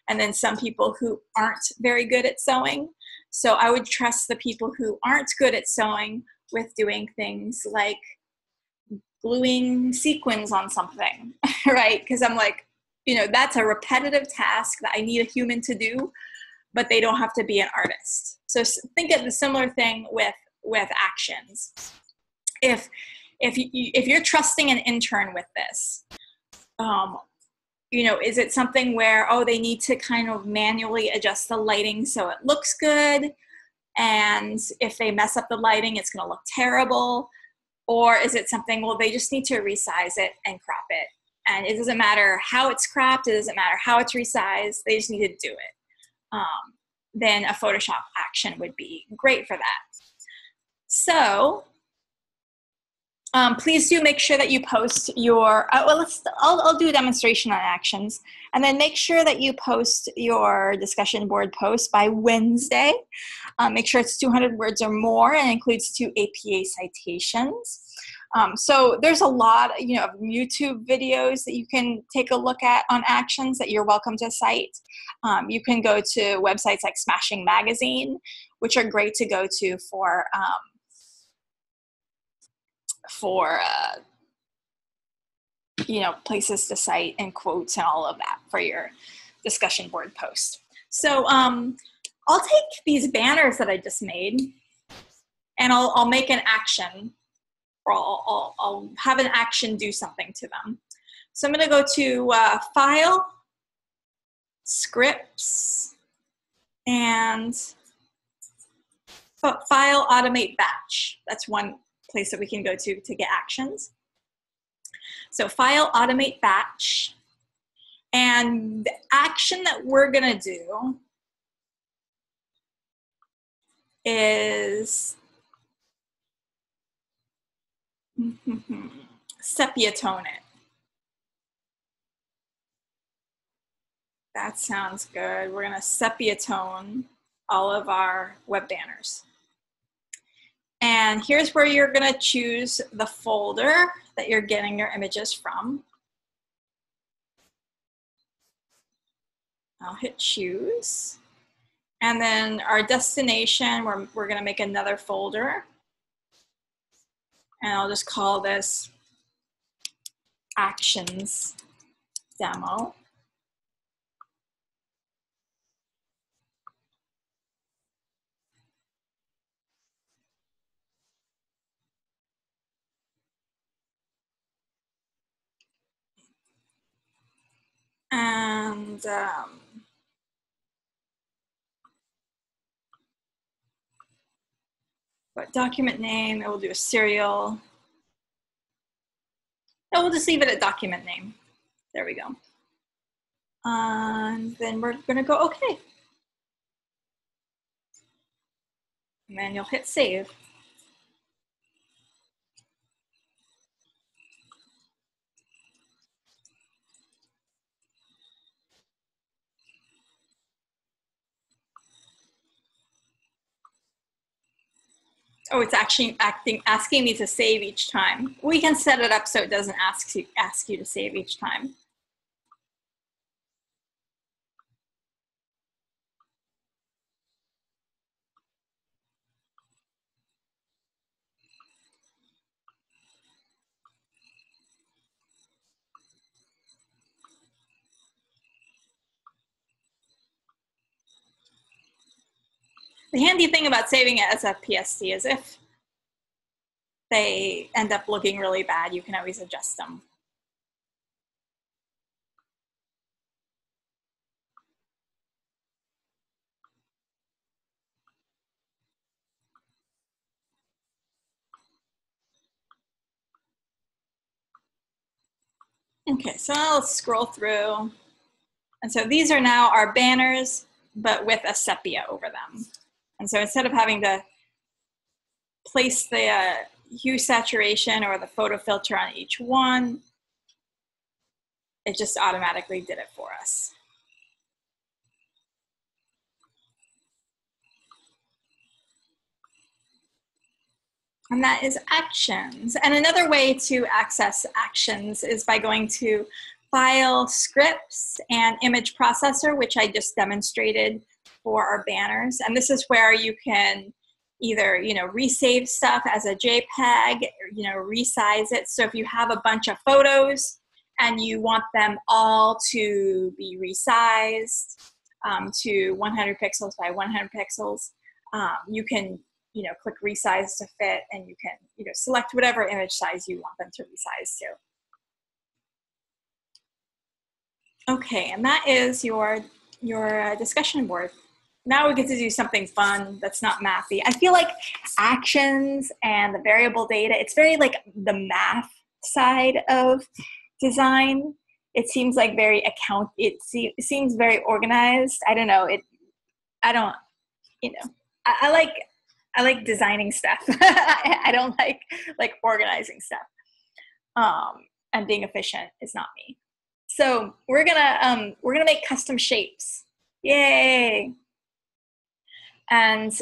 and then some people who aren't very good at sewing. So I would trust the people who aren't good at sewing with doing things like gluing sequins on something, right? Because I'm like, that's a repetitive task that I need a human to do, but they don't have to be an artist. So think of the similar thing with actions. If you're trusting an intern with this, is it something where, they need to kind of manually adjust the lighting so it looks good, and if they mess up the lighting, it's going to look terrible? Or is it something, well, they just need to resize it and crop it, and it doesn't matter how it's cropped, it doesn't matter how it's resized, they just need to do it? Then a Photoshop action would be great for that. So please do make sure that you post your, I'll do a demonstration on actions, and then make sure that you post your discussion board post by Wednesday. Make sure it's 200 words or more and includes 2 APA citations. So there's a lot, of YouTube videos that you can take a look at on actions that you're welcome to cite. You can go to websites like Smashing Magazine, which are great to go to for places to cite and quotes and all of that for your discussion board post. So I'll take these banners that I just made, and I'll make an action, or I'll have an action do something to them. So I'm going to go to File, Scripts, and File, Automate Batch. That's one place that we can go to get actions. So File, Automate Batch. And the action that we're going to do is sepia tone it. That sounds good. We're going to sepia tone all of our web banners. And here's where you're going to choose the folder that you're getting your images from. I'll hit choose. And then our destination, we're going to make another folder. And I'll just call this Actions Demo. And but document name, it will do a serial. No, we'll just leave it at document name. There we go. And then we're going to go OK. And then you'll hit save. Oh, it's actually asking me to save each time. We can set it up so it doesn't ask you to save each time. The handy thing about saving it as a PSD is if they end up looking really bad, you can always adjust them. Okay, so now let's scroll through. And so these are now our banners, but with a sepia over them. And so instead of having to place the hue saturation or the photo filter on each one, it just automatically did it for us. And that is actions. And another way to access actions is by going to File, Scripts, and Image Processor, which I just demonstrated for our banners. And this is where you can either, resave stuff as a JPEG, or, resize it. So if you have a bunch of photos and you want them all to be resized to 100 pixels by 100 pixels, you can click resize to fit, and you can, select whatever image size you want them to resize to. Okay, and that is your discussion board. Now we get to do something fun that's not mathy. I feel like actions and the variable data, it's very like the math side of design. It seems like very it seems very organized. I don't know. I like designing stuff. I don't like organizing stuff. And being efficient is not me. So we're gonna make custom shapes. Yay! And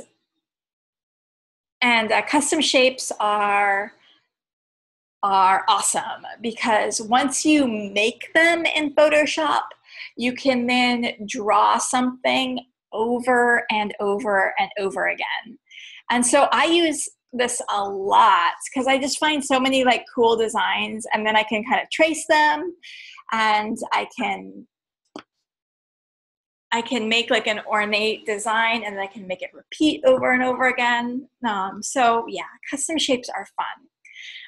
custom shapes are awesome because once you make them in Photoshop, you can then draw something over and over and over again. And so I use this a lot because I just find so many like cool designs, and then I can kind of trace them, and I can make like an ornate design, and then I can make it repeat over and over again. So yeah, custom shapes are fun.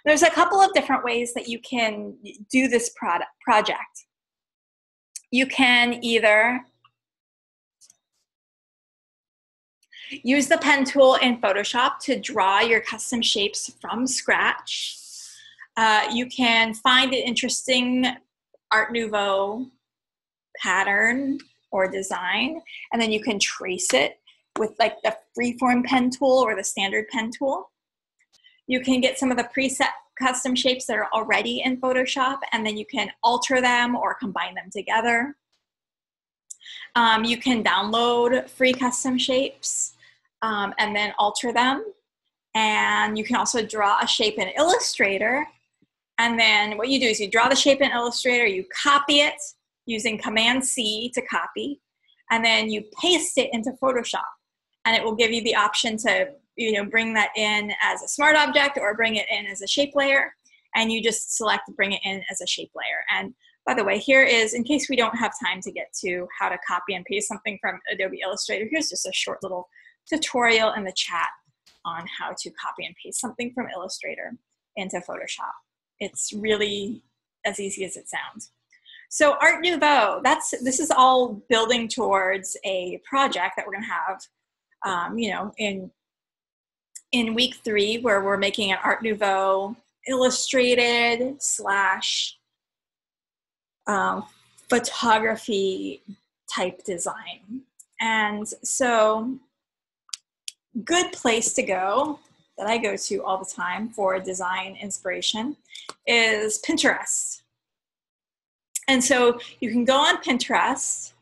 There's a couple of different ways that you can do this project. You can either use the pen tool in Photoshop to draw your custom shapes from scratch. You can find an interesting Art Nouveau pattern or design, and then you can trace it with like the freeform pen tool or the standard pen tool. You can get some of the preset custom shapes that are already in Photoshop, and then you can alter them or combine them together. You can download free custom shapes and then alter them. And you can also draw a shape in Illustrator. And then what you do is you draw the shape in Illustrator, you copy it using Command-C to copy, and then you paste it into Photoshop. And it will give you the option to bring that in as a smart object or bring it in as a shape layer. And you just select bring it in as a shape layer. And by the way, here is, in case we don't have time to get to how to copy and paste something from Adobe Illustrator, here's just a short little tutorial in the chat on how to copy and paste something from Illustrator into Photoshop. It's really as easy as it sounds. So Art Nouveau, this is all building towards a project that we're gonna have in week 3, where we're making an Art Nouveau illustrated / photography type design. And so good place to go that I go to all the time for design inspiration is Pinterest. And so you can go on Pinterest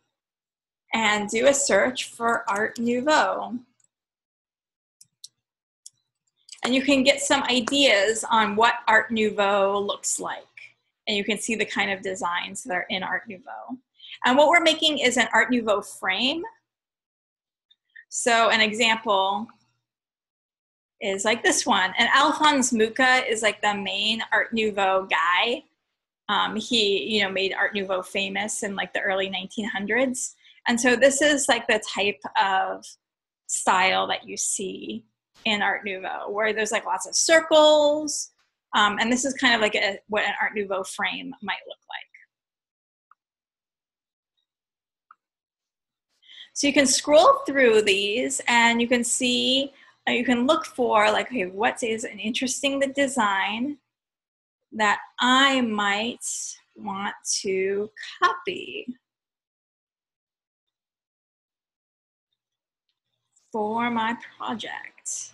and do a search for Art Nouveau. And you can get some ideas on what Art Nouveau looks like. And you can see the kind of designs that are in Art Nouveau. And what we're making is an Art Nouveau frame. So an example is like this one. And Alphonse Mucha is like the main Art Nouveau guy. He made Art Nouveau famous in like the early 1900s. And so this is like the type of style that you see in Art Nouveau, where there's like lots of circles. And this is kind of like what an Art Nouveau frame might look like. So you can scroll through these and you can see, you can look for like, okay, what is an interesting design that I might want to copy for my project.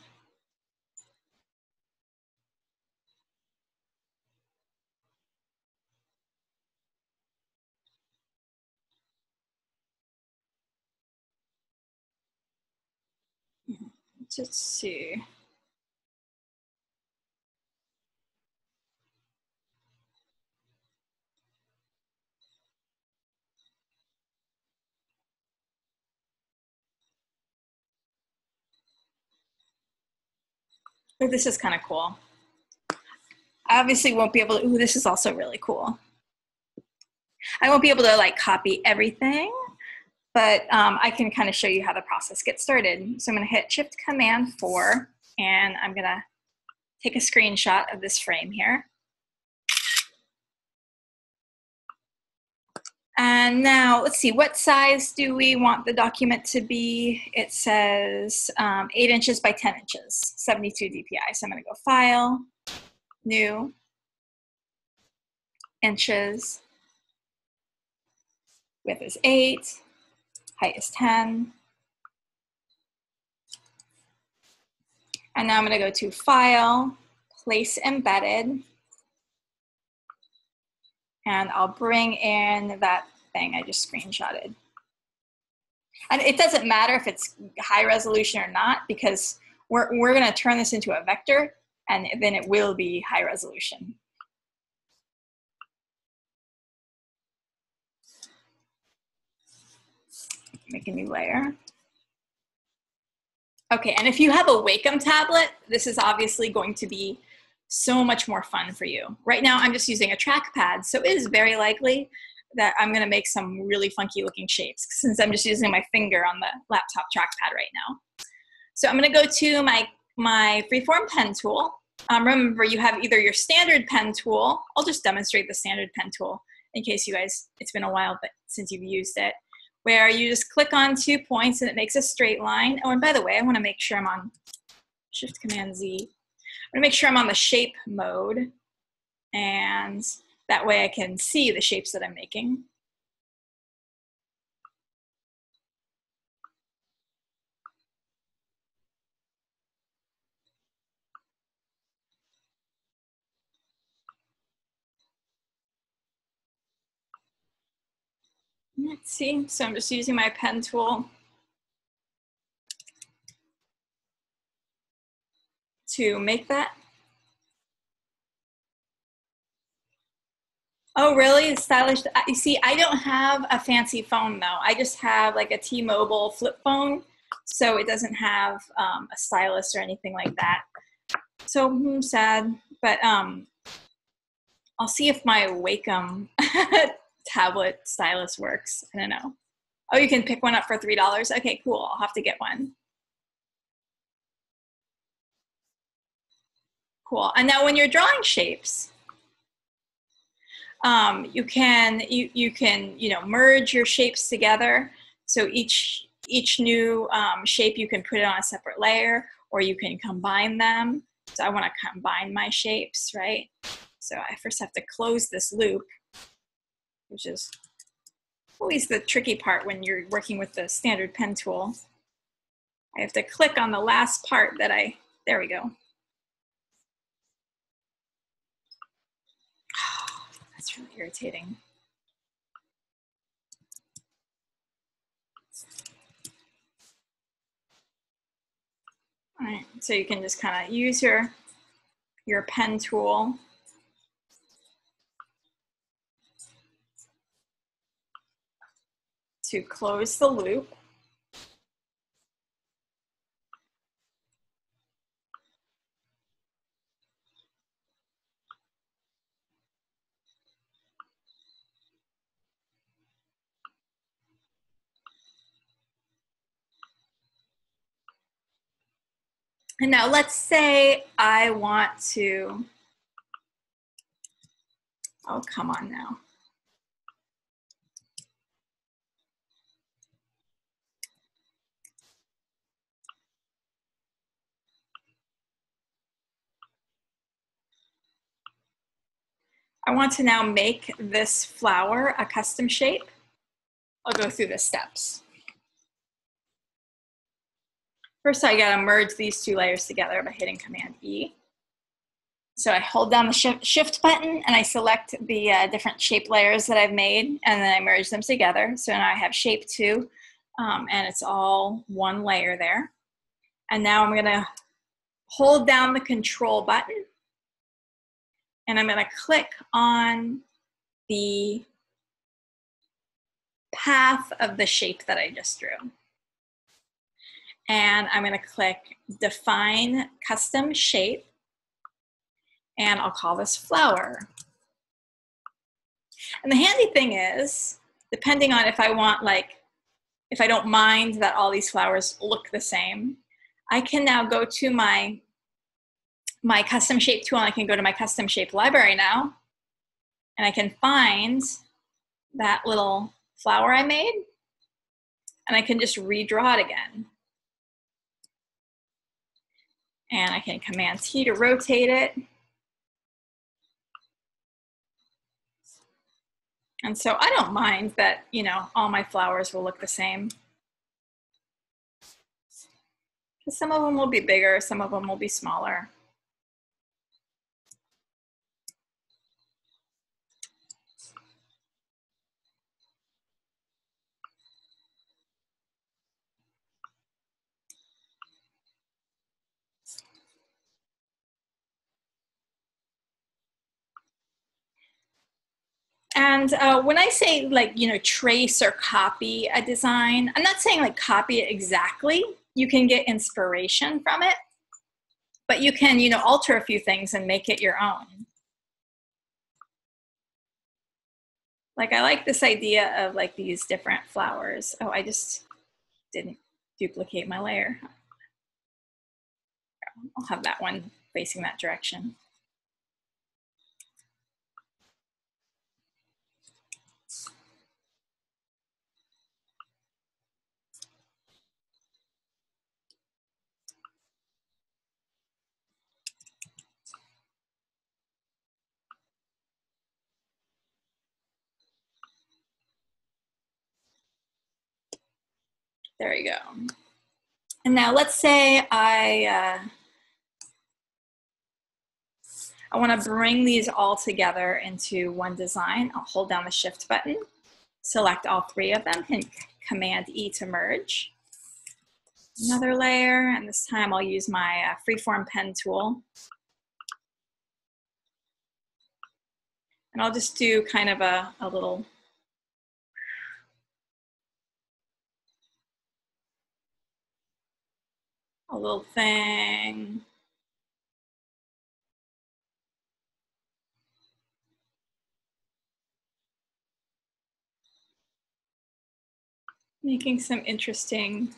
Let's see. Oh, this is kind of cool. I obviously won't be able to, ooh, this is also really cool. I won't be able to like copy everything, but I can kind of show you how the process gets started. So I'm going to hit Shift Command 4, and I'm going to take a screenshot of this frame here. And now let's see, what size do we want the document to be? It says 8 inches by 10 inches, 72 DPI. So I'm going to go File, New, Inches, width is 8, height is 10. And now I'm going to go to File, Place Embedded, and I'll bring in that thing I just screenshotted. And it doesn't matter if it's high resolution or not, because we're going to turn this into a vector, and then it will be high resolution. Make a new layer. Okay, and if you have a Wacom tablet, this is obviously going to be so much more fun for you. Right now, I'm just using a trackpad, so it is very likely that I'm gonna make some really funky looking shapes since I'm just using my finger on the laptop trackpad right now. So I'm gonna go to my freeform pen tool. Remember, you have either your standard pen tool. I'll just demonstrate the standard pen tool in case you guys, it's been a while since you've used it, where you just click on 2 points and it makes a straight line. Oh, and by the way, I wanna make sure I'm on Shift Command Z. I'm gonna make sure I'm on the shape mode, and that way I can see the shapes that I'm making. Let's see, so I'm just using my pen tool to make that. Oh, really? It's stylish. You see, I don't have a fancy phone though. I just have like a T-Mobile flip phone, so it doesn't have a stylus or anything like that. So sad, but I'll see if my Wacom tablet stylus works. I don't know. Oh, you can pick one up for $3. Okay, cool. I'll have to get one. Cool. And now when you're drawing shapes, you can merge your shapes together. So each new shape, you can put it on a separate layer, or you can combine them. So I want to combine my shapes, right? So I first have to close this loop, which is always the tricky part when you're working with the standard pen tool. I have to click on the last part that there we go. That's really irritating. All right, so you can just kind of use your pen tool to close the loop. And now let's say I want to, oh, come on now. I want to now make this flower a custom shape. I'll go through the steps. First, I gotta merge these two layers together by hitting Command E. So I hold down the shift button and I select the different shape layers that I've made, and then I merge them together. So now I have shape 2, and it's all one layer there. And now I'm gonna hold down the control button, and I'm gonna click on the path of the shape that I just drew. And I'm gonna click Define Custom Shape, and I'll call this flower. And the handy thing is, depending on if I want, like, if I don't mind that all these flowers look the same, I can now go to my custom shape tool, and I can go to my custom shape library now, and I can find that little flower I made, and I can just redraw it again. And I can Command T to rotate it. And so I don't mind that, you know, all my flowers will look the same. Because some of them will be bigger, some of them will be smaller. And when I say, like, you know, trace or copy a design, I'm not saying like copy it exactly. You can get inspiration from it, but you can, you know, alter a few things and make it your own. Like, I like this idea of like these different flowers. Oh, I just didn't duplicate my layer. I'll have that one facing that direction. There you go. And now let's say I want to bring these all together into one design. I'll hold down the shift button, select all three of them, and Command E to merge. Another layer, and this time I'll use my freeform pen tool. And I'll just do kind of a little thing. Making some interesting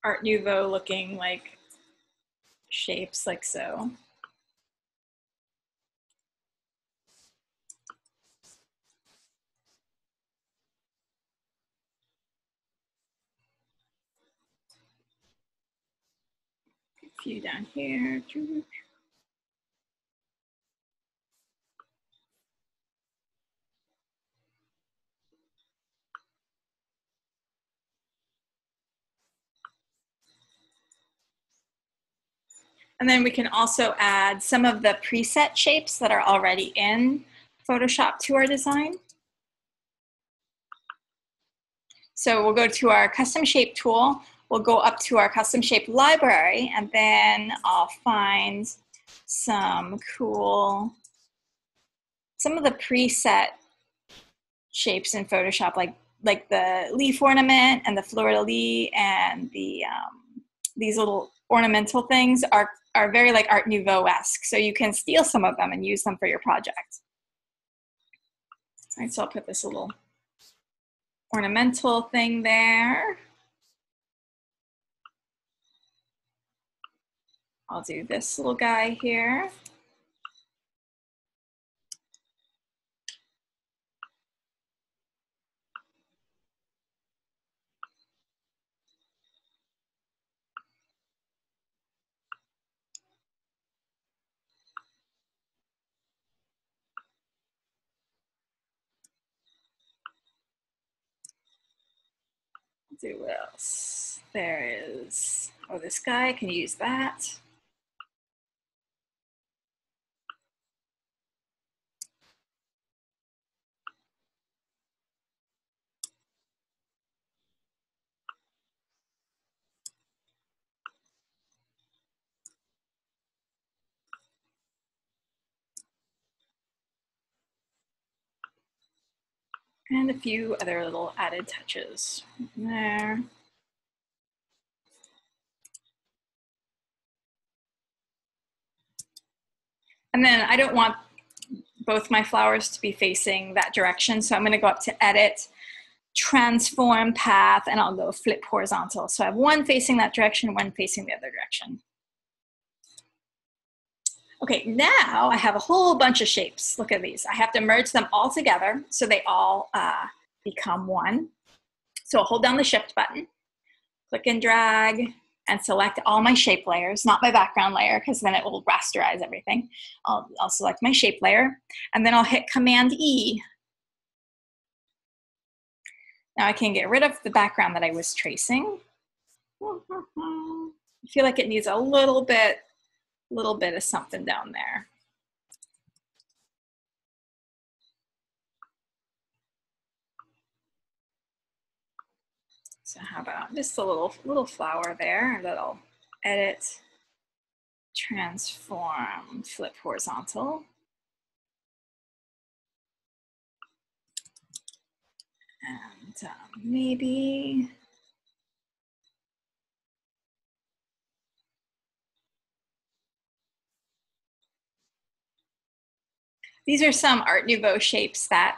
Art Nouveau looking like shapes, like so. A few down here. And then we can also add some of the preset shapes that are already in Photoshop to our design. So we'll go to our custom shape tool, we'll go up to our custom shape library, and then I'll find some of the preset shapes in Photoshop, like the leaf ornament and the fleur-de-lis, and the these little ornamental things are very like Art Nouveau-esque. So you can steal some of them and use them for your project. All right, so I'll put this little ornamental thing there. I'll do this little guy here. Let's see what else. There is, oh, this guy, I can use that. And a few other little added touches there. And then I don't want both my flowers to be facing that direction, so I'm going to go up to Edit, Transform Path, and I'll go Flip Horizontal. So I have one facing that direction, one facing the other direction. Okay, now I have a whole bunch of shapes. Look at these. I have to merge them all together so they all become one. So I'll hold down the Shift button, click and drag, and select all my shape layers, not my background layer, because then it will rasterize everything. I'll select my shape layer, and then I'll hit Command E. Now I can get rid of the background that I was tracing. I feel like it needs a little bit of something down there. So how about just a little flower there that I'll edit, transform, flip horizontal. And maybe these are some Art Nouveau shapes that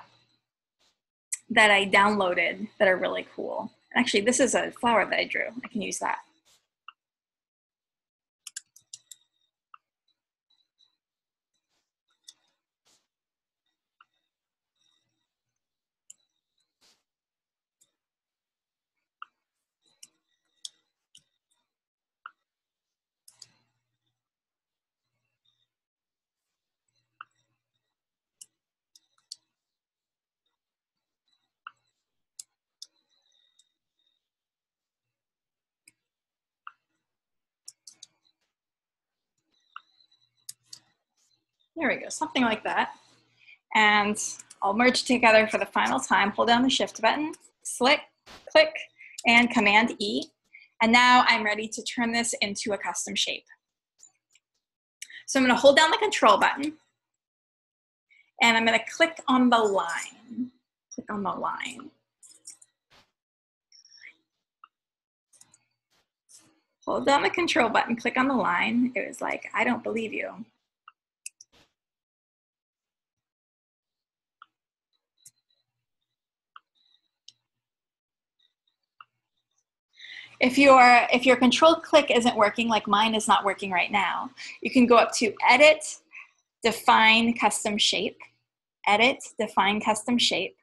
I downloaded that are really cool. Actually, this is a flower that I drew. I can use that. There we go, something like that. And I'll merge together for the final time. Hold down the Shift button, click, and Command E. And now I'm ready to turn this into a custom shape. So I'm going to hold down the Control button, and I'm going to click on the line. Click on the line. Hold down the Control button, click on the line. It was like, I don't believe you. If your control click isn't working, like mine is not working right now, you can go up to Edit, Define Custom Shape. Edit, Define Custom Shape.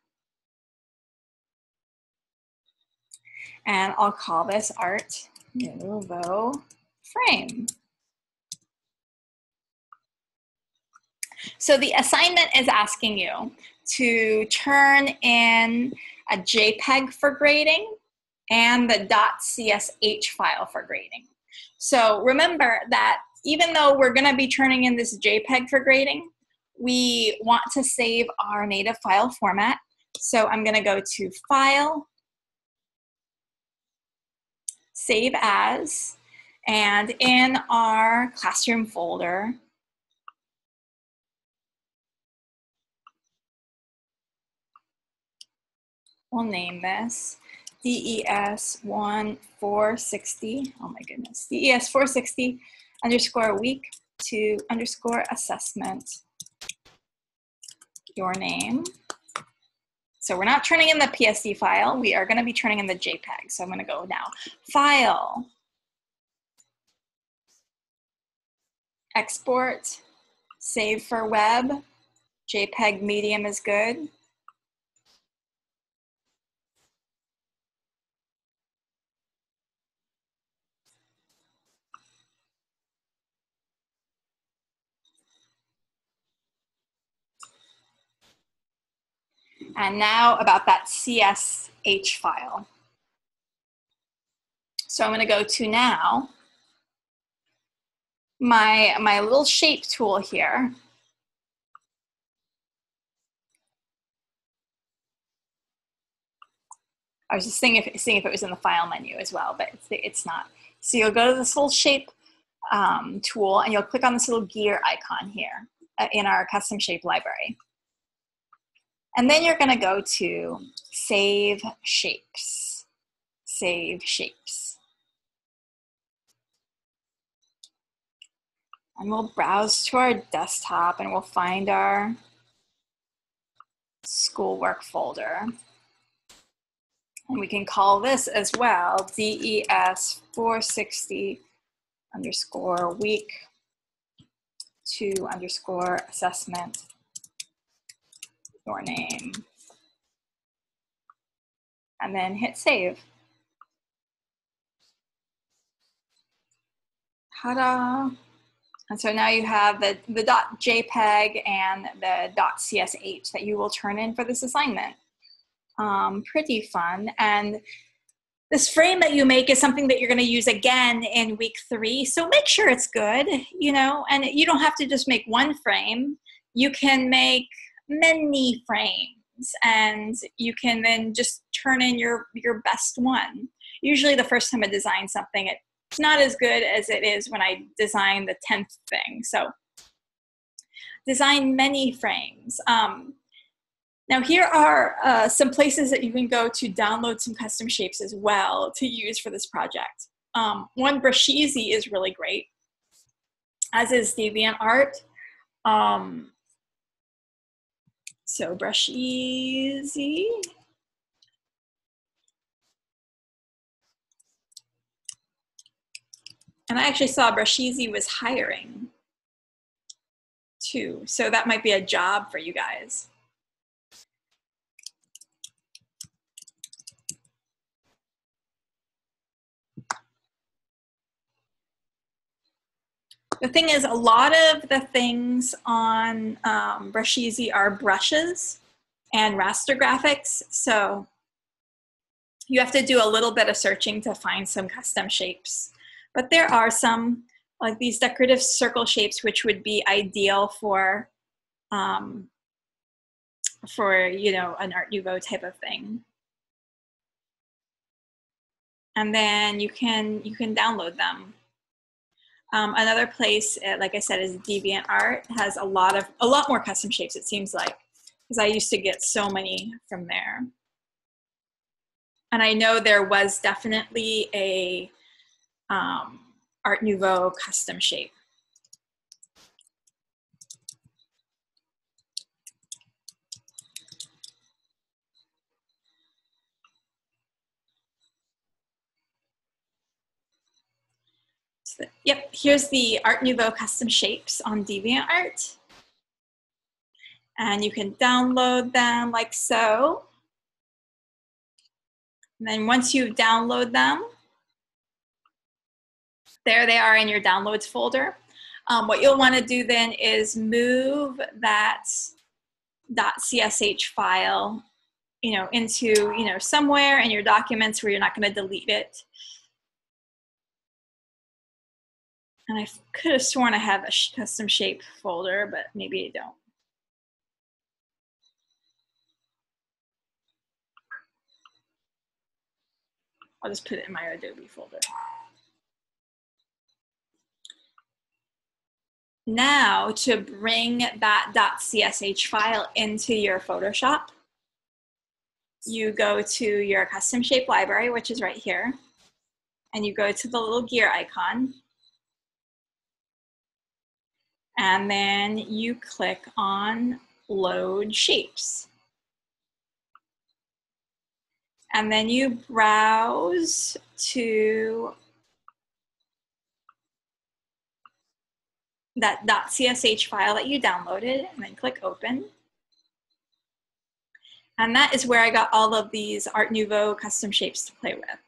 And I'll call this Art Nouveau Frame. So the assignment is asking you to turn in a JPEG for grading and the .csh file for grading. So remember that even though we're going to be turning in this JPEG for grading, we want to save our native file format. So I'm going to go to File, Save As, and in our classroom folder, we'll name this DES460, oh my goodness, DES460 _week2 _assessment, your name. So we're not turning in the PSD file, we are going to be turning in the JPEG. So I'm going to go now, File, export, save for web, JPEG medium is good. And now about that CSH file. So I'm going to go to now my little shape tool here. I was just seeing if it was in the file menu as well, but it's not. So you'll go to this little shape tool and you'll click on this little gear icon here in our custom shape library. And then you're going to go to Save Shapes. Save Shapes. And we'll browse to our desktop and we'll find our schoolwork folder. And we can call this as well DES460week2 assessment, your name. And then hit save. Ta-da! And so now you have the .jpeg and the .csh that you will turn in for this assignment. Pretty fun. And this frame that you make is something that you're going to use again in week 3. So make sure it's good, you know, and you don't have to just make one frame. You can make many frames and you can then just turn in your best one. Usually the first time I design something, it's not as good as it is when I design the 10th thing. So design many frames. Now here are some places that you can go to download some custom shapes as well to use for this project. One, Brashisi is really great, as is DeviantArt. So Brashisi. And I actually saw Brashisi was hiring too. So that might be a job for you guys. The thing is, a lot of the things on Brashisi are brushes and raster graphics. So you have to do a little bit of searching to find some custom shapes. But there are some, like these decorative circle shapes, which would be ideal for you know, an Art Nouveau type of thing. And then you can download them. Another place, like I said, is DeviantArt. Has a lot more custom shapes, it seems like, because I used to get so many from there. And I know there was definitely a Art Nouveau custom shape. So, yep, here's the Art Nouveau custom shapes on DeviantArt. And you can download them like so. And then once you download them, there they are in your downloads folder. What you'll want to do then is move that .csh file, you know, into, you know, somewhere in your documents where you're not going to delete it. And I could have sworn I have a custom shape folder, but maybe I don't. I'll just put it in my Adobe folder. Now to bring that .csh file into your Photoshop, you go to your custom shape library, which is right here, and you go to the little gear icon, and then you click on Load Shapes. And then you browse to that .csh file that you downloaded, and then click open. And that is where I got all of these Art Nouveau custom shapes to play with.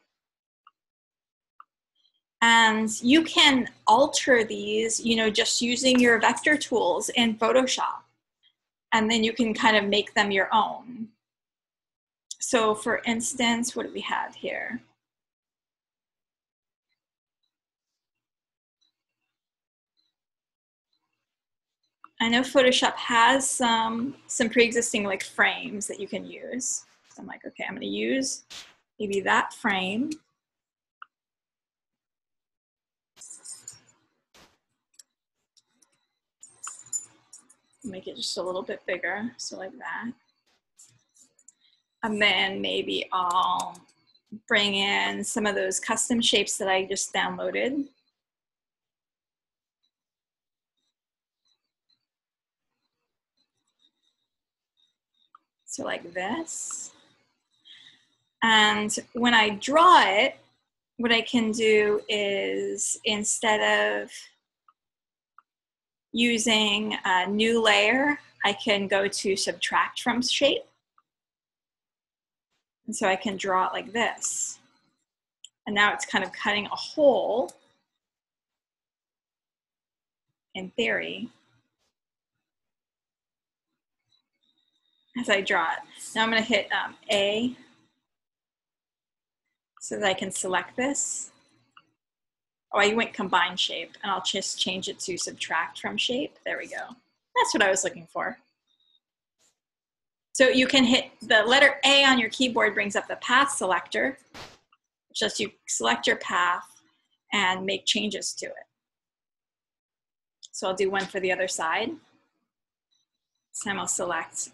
And you can alter these, you know, just using your vector tools in Photoshop. And then you can kind of make them your own. So for instance, what do we have here? I know Photoshop has some pre-existing like frames that you can use. So I'm like, okay, I'm gonna use maybe that frame. Make it just a little bit bigger, so like that. And then maybe I'll bring in some of those custom shapes that I just downloaded. So like this. And when I draw it, what I can do is, instead of using a new layer, I can go to subtract from shape. And so I can draw it like this. And now it's kind of cutting a hole, in theory, as I draw it. Now I'm going to hit A so that I can select this. Oh, I went combine shape, and I'll just change it to subtract from shape. There we go. That's what I was looking for. So you can hit the letter A on your keyboard, brings up the path selector. Just you select your path and make changes to it. So I'll do one for the other side. This time I'll select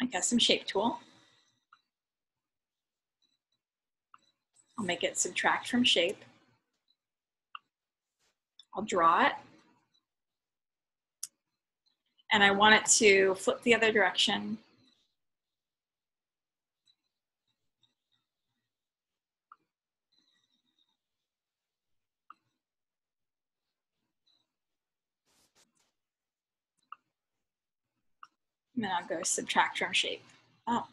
my custom shape tool. I'll make it subtract from shape. I'll draw it. And I want it to flip the other direction. And then I'll go subtract from shape. Oh.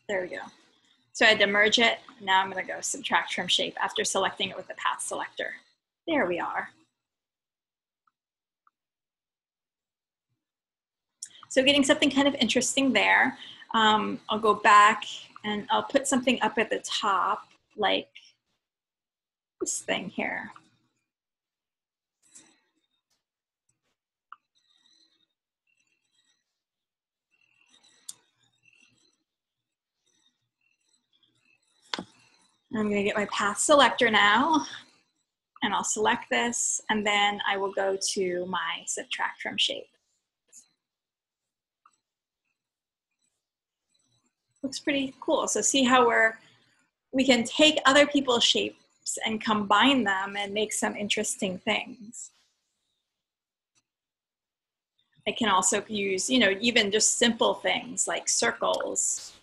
There we go. So I had to merge it. Now I'm going to go subtract from shape after selecting it with the path selector. There we are. So getting something kind of interesting there. I'll go back and I'll put something up at the top, like this thing here. I'm going to get my path selector now, and I'll select this, and then I will go to my subtract from shape. Looks pretty cool. So see how we can take other people's shapes and combine them and make some interesting things. I can also use, you know, even just simple things like circles.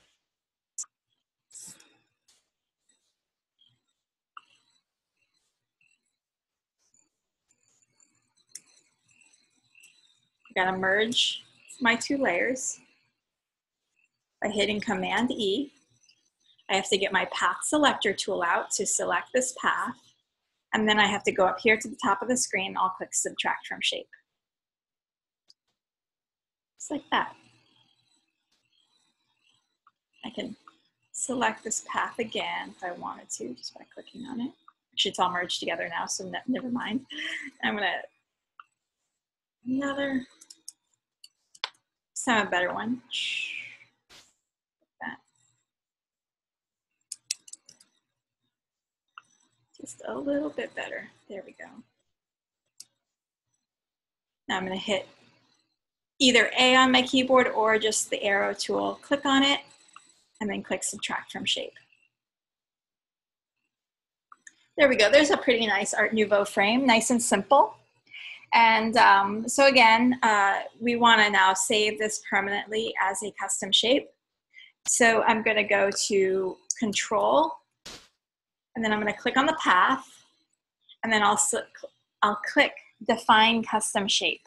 I gotta merge my two layers by hitting Command E. I have to get my path selector tool out to select this path. And then I have to go up here to the top of the screen. I'll click subtract from shape. Just like that. I can select this path again if I wanted to, just by clicking on it. Actually, it's all merged together now, so never mind. I'm gonna, another, some a better one. Like that. Just a little bit better. There we go. Now I'm gonna hit either A on my keyboard or just the arrow tool. Click on it, and then click subtract from shape. There we go. There's a pretty nice Art Nouveau frame, nice and simple. And so again, we want to now save this permanently as a custom shape. So I'm going to go to Control, and then I'm going to click on the path, and then I'll click Define Custom Shape.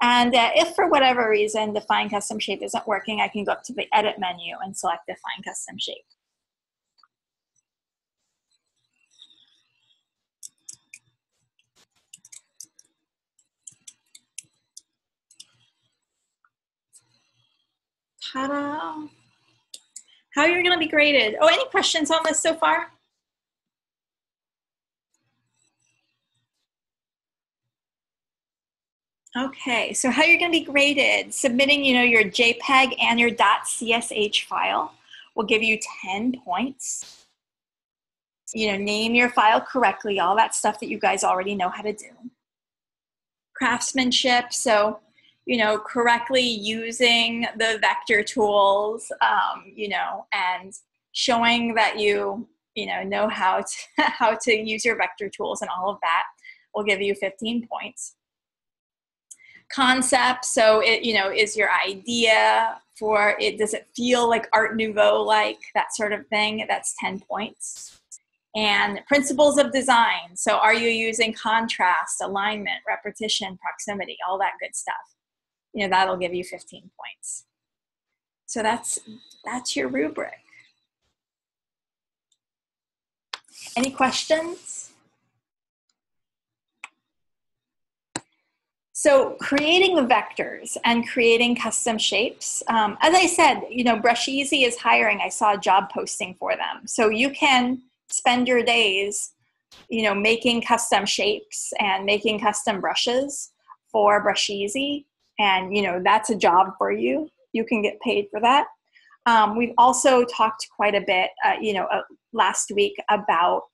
And if for whatever reason Define Custom Shape isn't working, I can go up to the Edit menu and select Define Custom Shape. Ta-da! How you're going to be graded? Oh, any questions on this so far? Okay, so how you're going to be graded? Submitting, your JPEG and your .csh file will give you 10 points. Name your file correctly, all that stuff that you guys already know how to do. Craftsmanship, so correctly using the vector tools, and showing that you know how to use your vector tools, and all of that will give you 15 points. Concept, so is your idea for it, does it feel like Art Nouveau, like that sort of thing? That's 10 points. And principles of design, so are you using contrast, alignment, repetition, proximity, all that good stuff? That'll give you 15 points. So that's your rubric. Any questions? So creating the vectors and creating custom shapes, as I said, Brush Easy is hiring. I saw a job posting for them. So you can spend your days, making custom shapes and making custom brushes for Brush Easy. And, that's a job for you. You can get paid for that. We've also talked quite a bit, last week about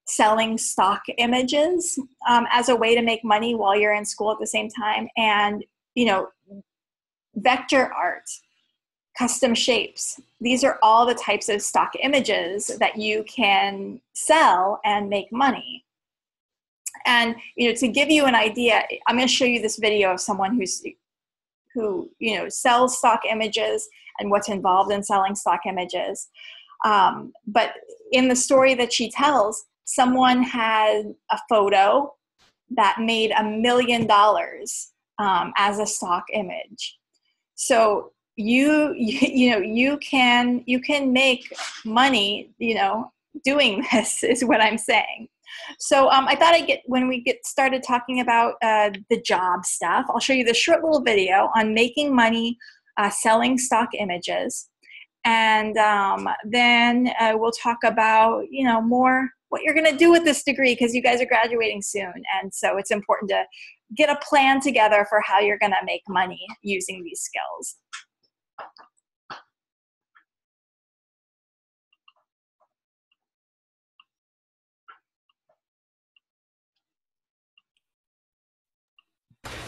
selling stock images as a way to make money while you're in school at the same time. And, vector art, custom shapes, these are all the types of stock images that you can sell and make money. And, to give you an idea, I'm going to show you this video of someone who sells stock images and what's involved in selling stock images. But in the story that she tells, someone had a photo that made $1 million as a stock image. So you can make money, doing this, is what I'm saying. So I thought when we get started talking about the job stuff, I'll show you this short little video on making money selling stock images. And then we'll talk about, more what you're going to do with this degree, because you guys are graduating soon. And so it's important to get a plan together for how you're going to make money using these skills.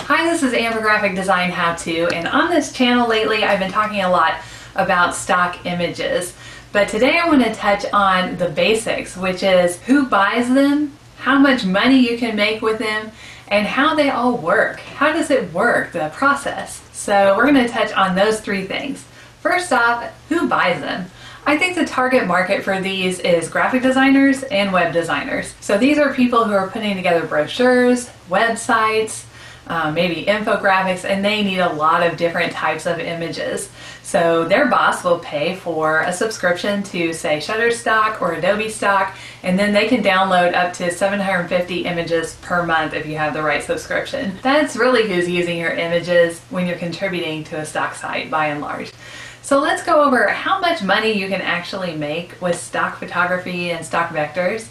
Hi, this is Amber Graphic Design How To, and on this channel lately I've been talking a lot about stock images. But today I want to touch on the basics, which is who buys them, how much money you can make with them, and how they all work. How does it work, the process? So we're going to touch on those three things. First off, who buys them? I think the target market for these is graphic designers and web designers. So these are people who are putting together brochures, websites, maybe infographics, and they need a lot of different types of images. So their boss will pay for a subscription to, say, Shutterstock or Adobe Stock, and then they can download up to 750 images per month if you have the right subscription. That's really who's using your images when you're contributing to a stock site, by and large. So let's go over how much money you can actually make with stock photography and stock vectors.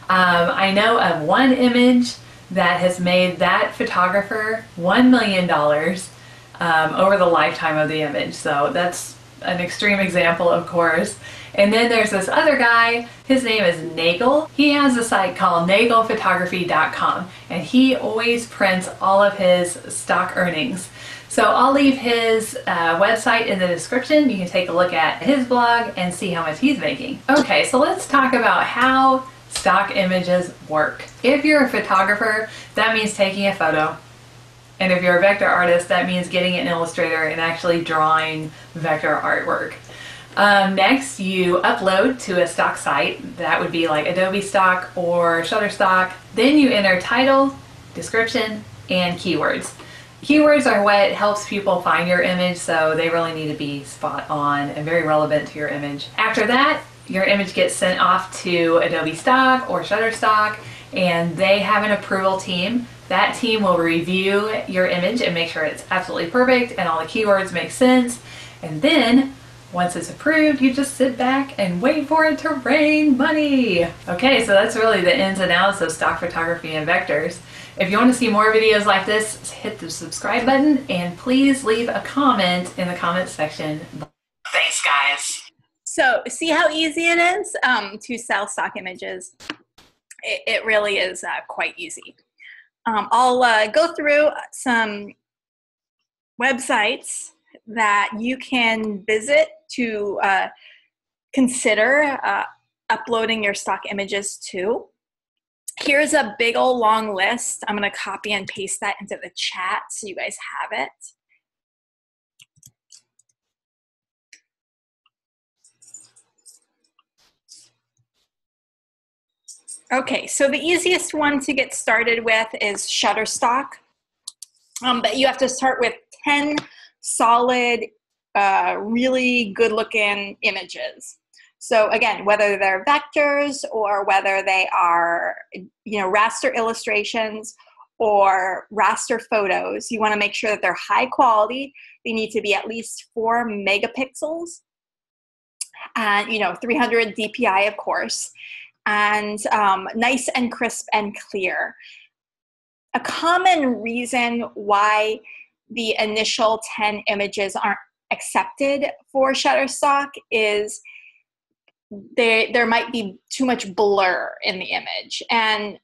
I know of one image that has made that photographer $1 million over the lifetime of the image. So that's an extreme example, of course. And then there's this other guy, his name is Nagel. He has a site called nagelphotography.com, and he always prints all of his stock earnings. So I'll leave his website in the description. You can take a look at his blog and see how much he's making. Okay, so let's talk about how stock images work. If you're a photographer, that means taking a photo. And if you're a vector artist, that means getting an Illustrator and actually drawing vector artwork. Next, you upload to a stock site. That would be like Adobe Stock or Shutterstock. Then you enter title, description, and keywords. Keywords are what helps people find your image, so they really need to be spot on and very relevant to your image. After that, your image gets sent off to Adobe Stock or Shutterstock, and they have an approval team. That team will review your image and make sure it's absolutely perfect and all the keywords make sense. And then, once it's approved, you just sit back and wait for it to rain money. Okay, so that's really the ins and outs of stock photography and vectors. If you want to see more videos like this, hit the subscribe button and please leave a comment in the comment section. Thanks, guys. So see how easy it is to sell stock images? It really is quite easy. I'll go through some websites that you can visit to consider uploading your stock images to. Here's a big old long list. I'm going to copy and paste that into the chat so you guys have it. Okay, so the easiest one to get started with is Shutterstock. But you have to start with 10 solid, really good-looking images. So again, whether they're vectors or whether they are, raster illustrations or raster photos, you want to make sure that they're high quality. They need to be at least 4 megapixels, and 300 DPI, of course, and nice and crisp and clear. A common reason why the initial 10 images aren't accepted for Shutterstock is there might be too much blur in the image. And,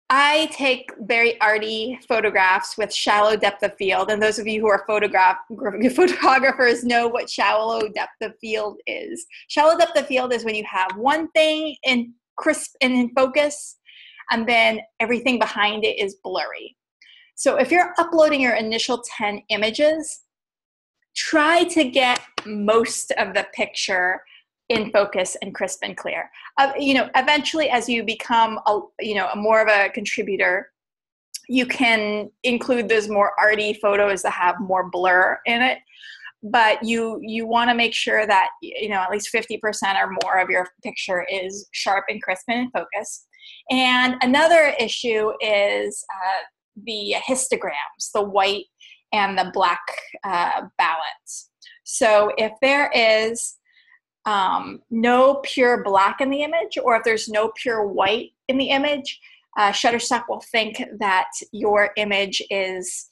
I take very arty photographs with shallow depth of field. And those of you who are photographers know what shallow depth of field is. Shallow depth of field is when you have one thing in crisp and in focus, and then everything behind it is blurry. So if you're uploading your initial 10 images, try to get most of the picture in focus and crisp and clear. Eventually, as you become more of a contributor, you can include those more arty photos that have more blur in it. But you want to make sure that at least 50% or more of your picture is sharp and crisp and in focus. And another issue is the histograms, the white and the black balance. So if there is no pure black in the image, or if there's no pure white in the image, Shutterstock will think that your image is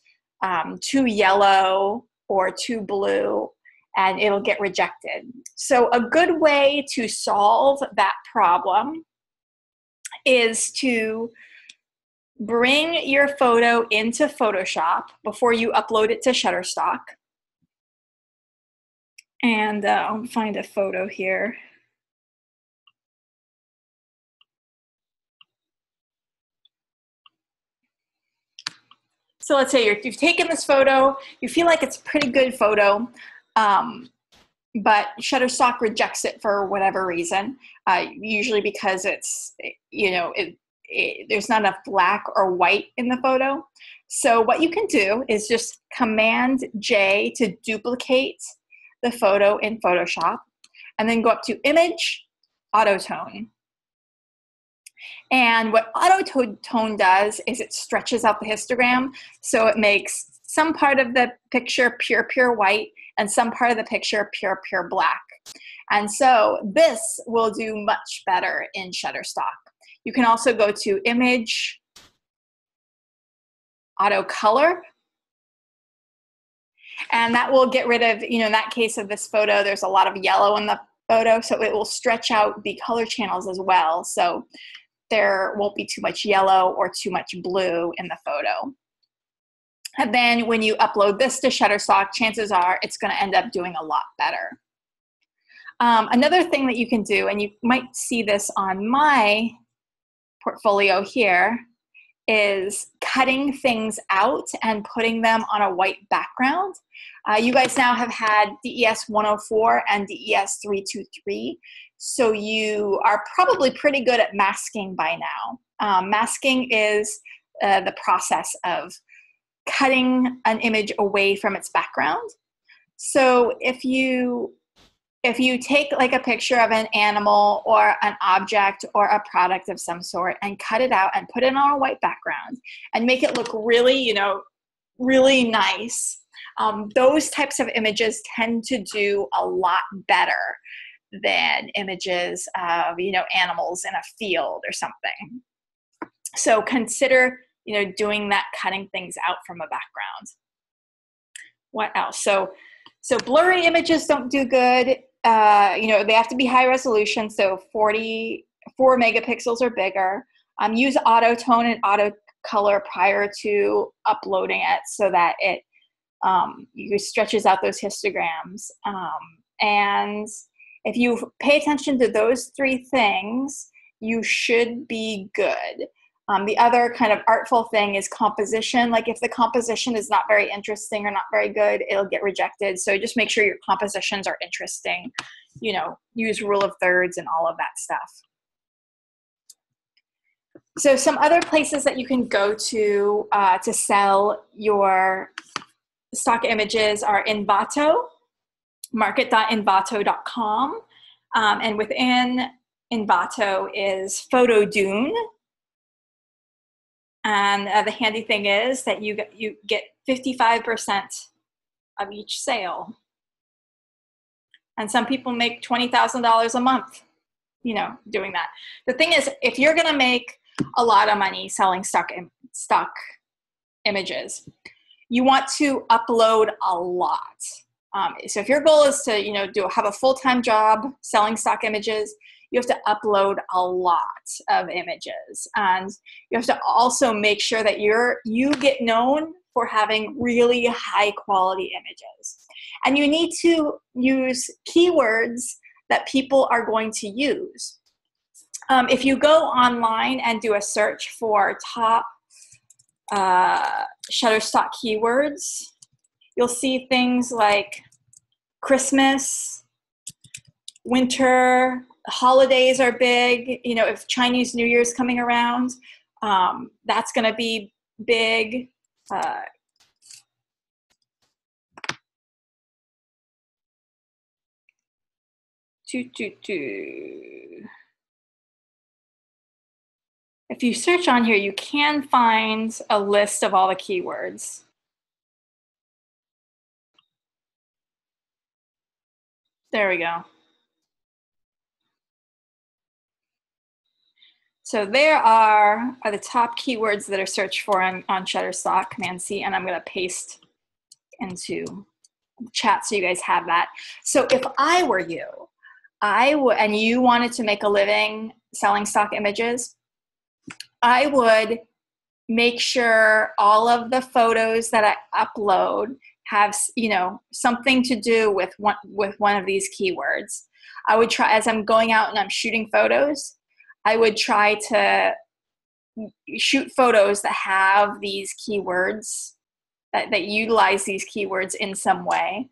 too yellow or too blue, and it'll get rejected. So a good way to solve that problem is to bring your photo into Photoshop before you upload it to Shutterstock. And I'll find a photo here. So let's say you've taken this photo, you feel like it's a pretty good photo, but Shutterstock rejects it for whatever reason, usually because it's, there's not enough black or white in the photo. So what you can do is just Command J to duplicate the photo in Photoshop, and then go up to Image, Autotone. And what Autotone does is it stretches out the histogram, so it makes some part of the picture pure white and some part of the picture pure black. And so this will do much better in Shutterstock. You can also go to Image, Auto Color, and that will get rid of, in that case of this photo, there's a lot of yellow in the photo, so it will stretch out the color channels as well. So there won't be too much yellow or too much blue in the photo. And then when you upload this to Shutterstock, chances are it's going to end up doing a lot better. Another thing that you can do, and you might see this on my portfolio here, is cutting things out and putting them on a white background. You guys now have had DES104 and DES323, so you are probably pretty good at masking by now. Masking is the process of cutting an image away from its background. So if you take like a picture of an animal or an object or a product of some sort and cut it out and put it on a white background and make it look really, really nice, those types of images tend to do a lot better than images of, animals in a field or something. So consider, doing that, cutting things out from a background. What else? So blurry images don't do good. They have to be high resolution, so 44 megapixels or bigger. Use auto tone and auto color prior to uploading it so that it stretches out those histograms. And if you pay attention to those three things, you should be good. The other kind of artful thing is composition. Like if the composition is not very interesting or not very good, it'll get rejected. So just make sure your compositions are interesting. Use rule of thirds and all of that stuff. So some other places that you can go to sell your stock images are Envato, market.envato.com. And within Envato is PhotoDune. And the handy thing is that you get 55% of each sale. And some people make $20,000 a month, doing that. The thing is, if you're going to make a lot of money selling stock images, you want to upload a lot. So if your goal is to, have a full-time job selling stock images, you have to upload a lot of images. And you have to also make sure that you get known for having really high quality images. And you need to use keywords that people are going to use. If you go online and do a search for top Shutterstock keywords, you'll see things like Christmas, winter, holidays are big. If Chinese New Year's coming around, that's going to be big. If you search on here, you can find a list of all the keywords. There we go. So there are the top keywords that are searched for on Shutterstock, Command C, and I'm going to paste into chat so you guys have that. So if I were you, and you wanted to make a living selling stock images, I would make sure all of the photos that I upload have, something to do with one of these keywords. I would try, as I'm going out and I'm shooting photos, I would try to shoot photos that have these keywords, that utilize these keywords in some way.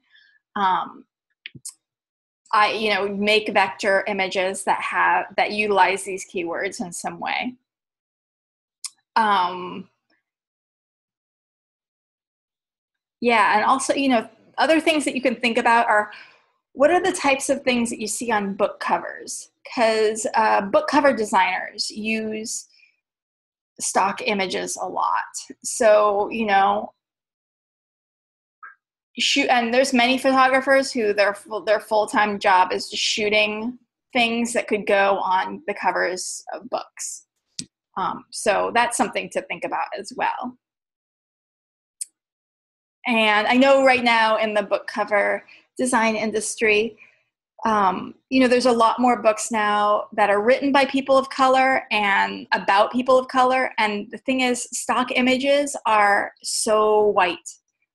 I make vector images that utilize these keywords in some way. Yeah, and also, other things that you can think about are, what are the types of things that you see on book covers? Because book cover designers use stock images a lot. So, and there's many photographers who their full-time job is just shooting things that could go on the covers of books. So that's something to think about as well. And I know right now in the book cover design industry, there's a lot more books now that are written by people of color and about people of color. And the thing is, stock images are so white.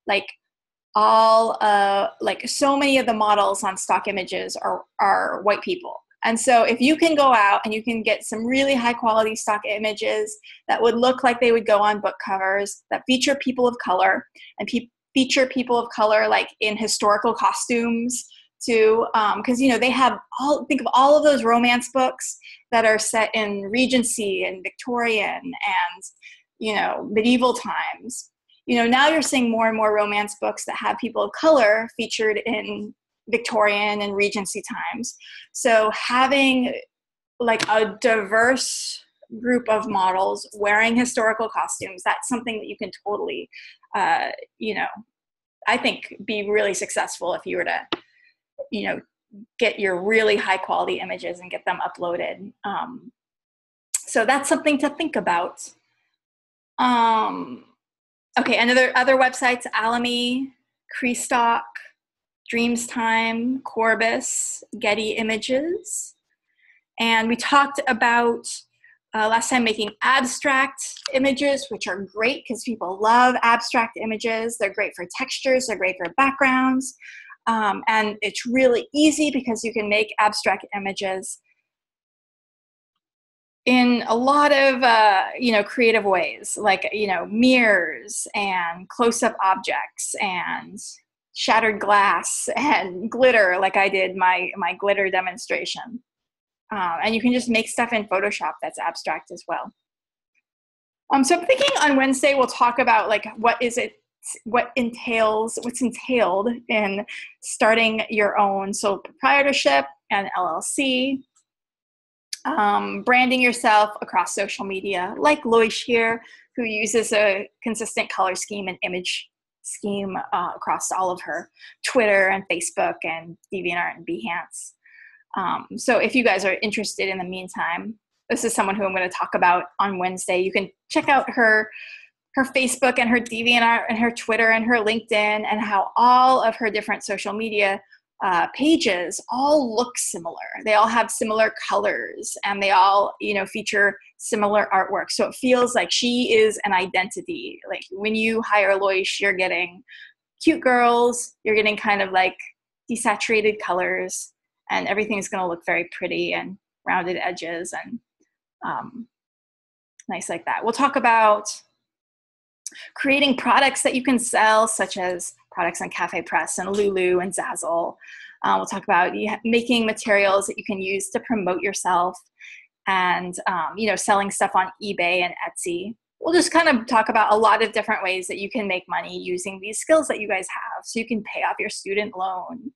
Like all like so many of the models on stock images are white people. And so if you can go out and you can get some really high quality stock images that would look like they would go on book covers, that feature people of color, and feature people of color like in historical costumes too, because they have think of all of those romance books that are set in Regency and Victorian and medieval times. Now you're seeing more and more romance books that have people of color featured in Victorian and Regency times. So having like a diverse group of models wearing historical costumes, that's something that you can totally, I think be really successful if you were to, get your really high quality images and get them uploaded. So that's something to think about. Okay, other websites, Alamy, Crestock, Dreamstime, Corbis, Getty Images. And we talked about last time making abstract images, which are great because people love abstract images. They're great for textures, they're great for backgrounds. And it's really easy because you can make abstract images in a lot of creative ways, like mirrors and close-up objects and shattered glass and glitter, like I did my glitter demonstration. And you can just make stuff in Photoshop that's abstract as well. So I'm thinking on Wednesday we'll talk about like what's entailed in starting your own sole proprietorship and LLC. Branding yourself across social media, like Loish here, who uses a consistent color scheme and image scheme across all of her Twitter and Facebook and DeviantArt and Behance. So if you guys are interested in the meantime, this is someone who I'm going to talk about on Wednesday. You can check out her Facebook and her DeviantArt and her Twitter and her LinkedIn and how all of her different social media pages all look similar. They all have similar colors and they all, feature similar artwork. So it feels like she is an identity. Like when you hire Loish, you're getting cute girls, you're getting kind of like desaturated colors, and everything's going to look very pretty and rounded edges and nice like that. We'll talk about creating products that you can sell, such as products on Cafe Press and Lulu and Zazzle. We'll talk about making materials that you can use to promote yourself and, selling stuff on eBay and Etsy. We'll just kind of talk about a lot of different ways that you can make money using these skills that you guys have so you can pay off your student loan.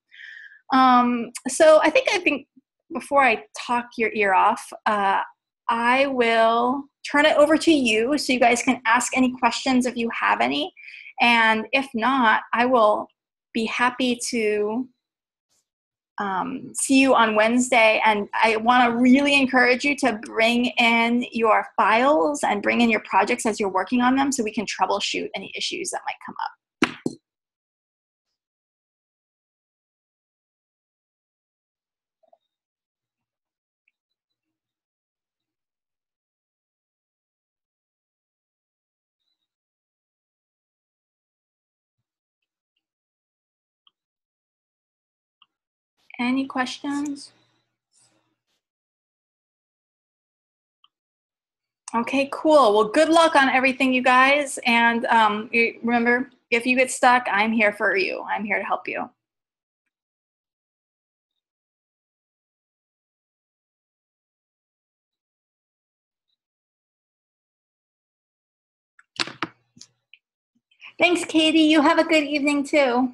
So I think before I talk your ear off, I will turn it over to you so you guys can ask any questions if you have any. And if not, I will be happy to see you on Wednesday. And I want to really encourage you to bring in your files and bring in your projects as you're working on them so we can troubleshoot any issues that might come up. Any questions? Okay, cool. Well, good luck on everything, you guys. And remember, if you get stuck, I'm here for you. I'm here to help you. Thanks, Katie. You have a good evening, too.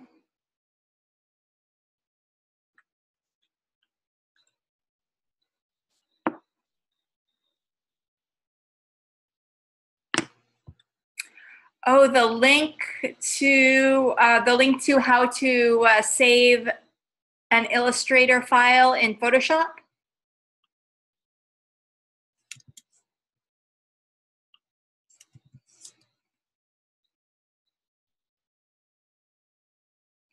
Oh, the link to how to save an Illustrator file in Photoshop?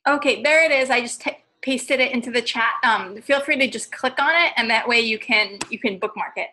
Okay, there it is. I just pasted it into the chat. Feel free to just click on it, and that way you can bookmark it.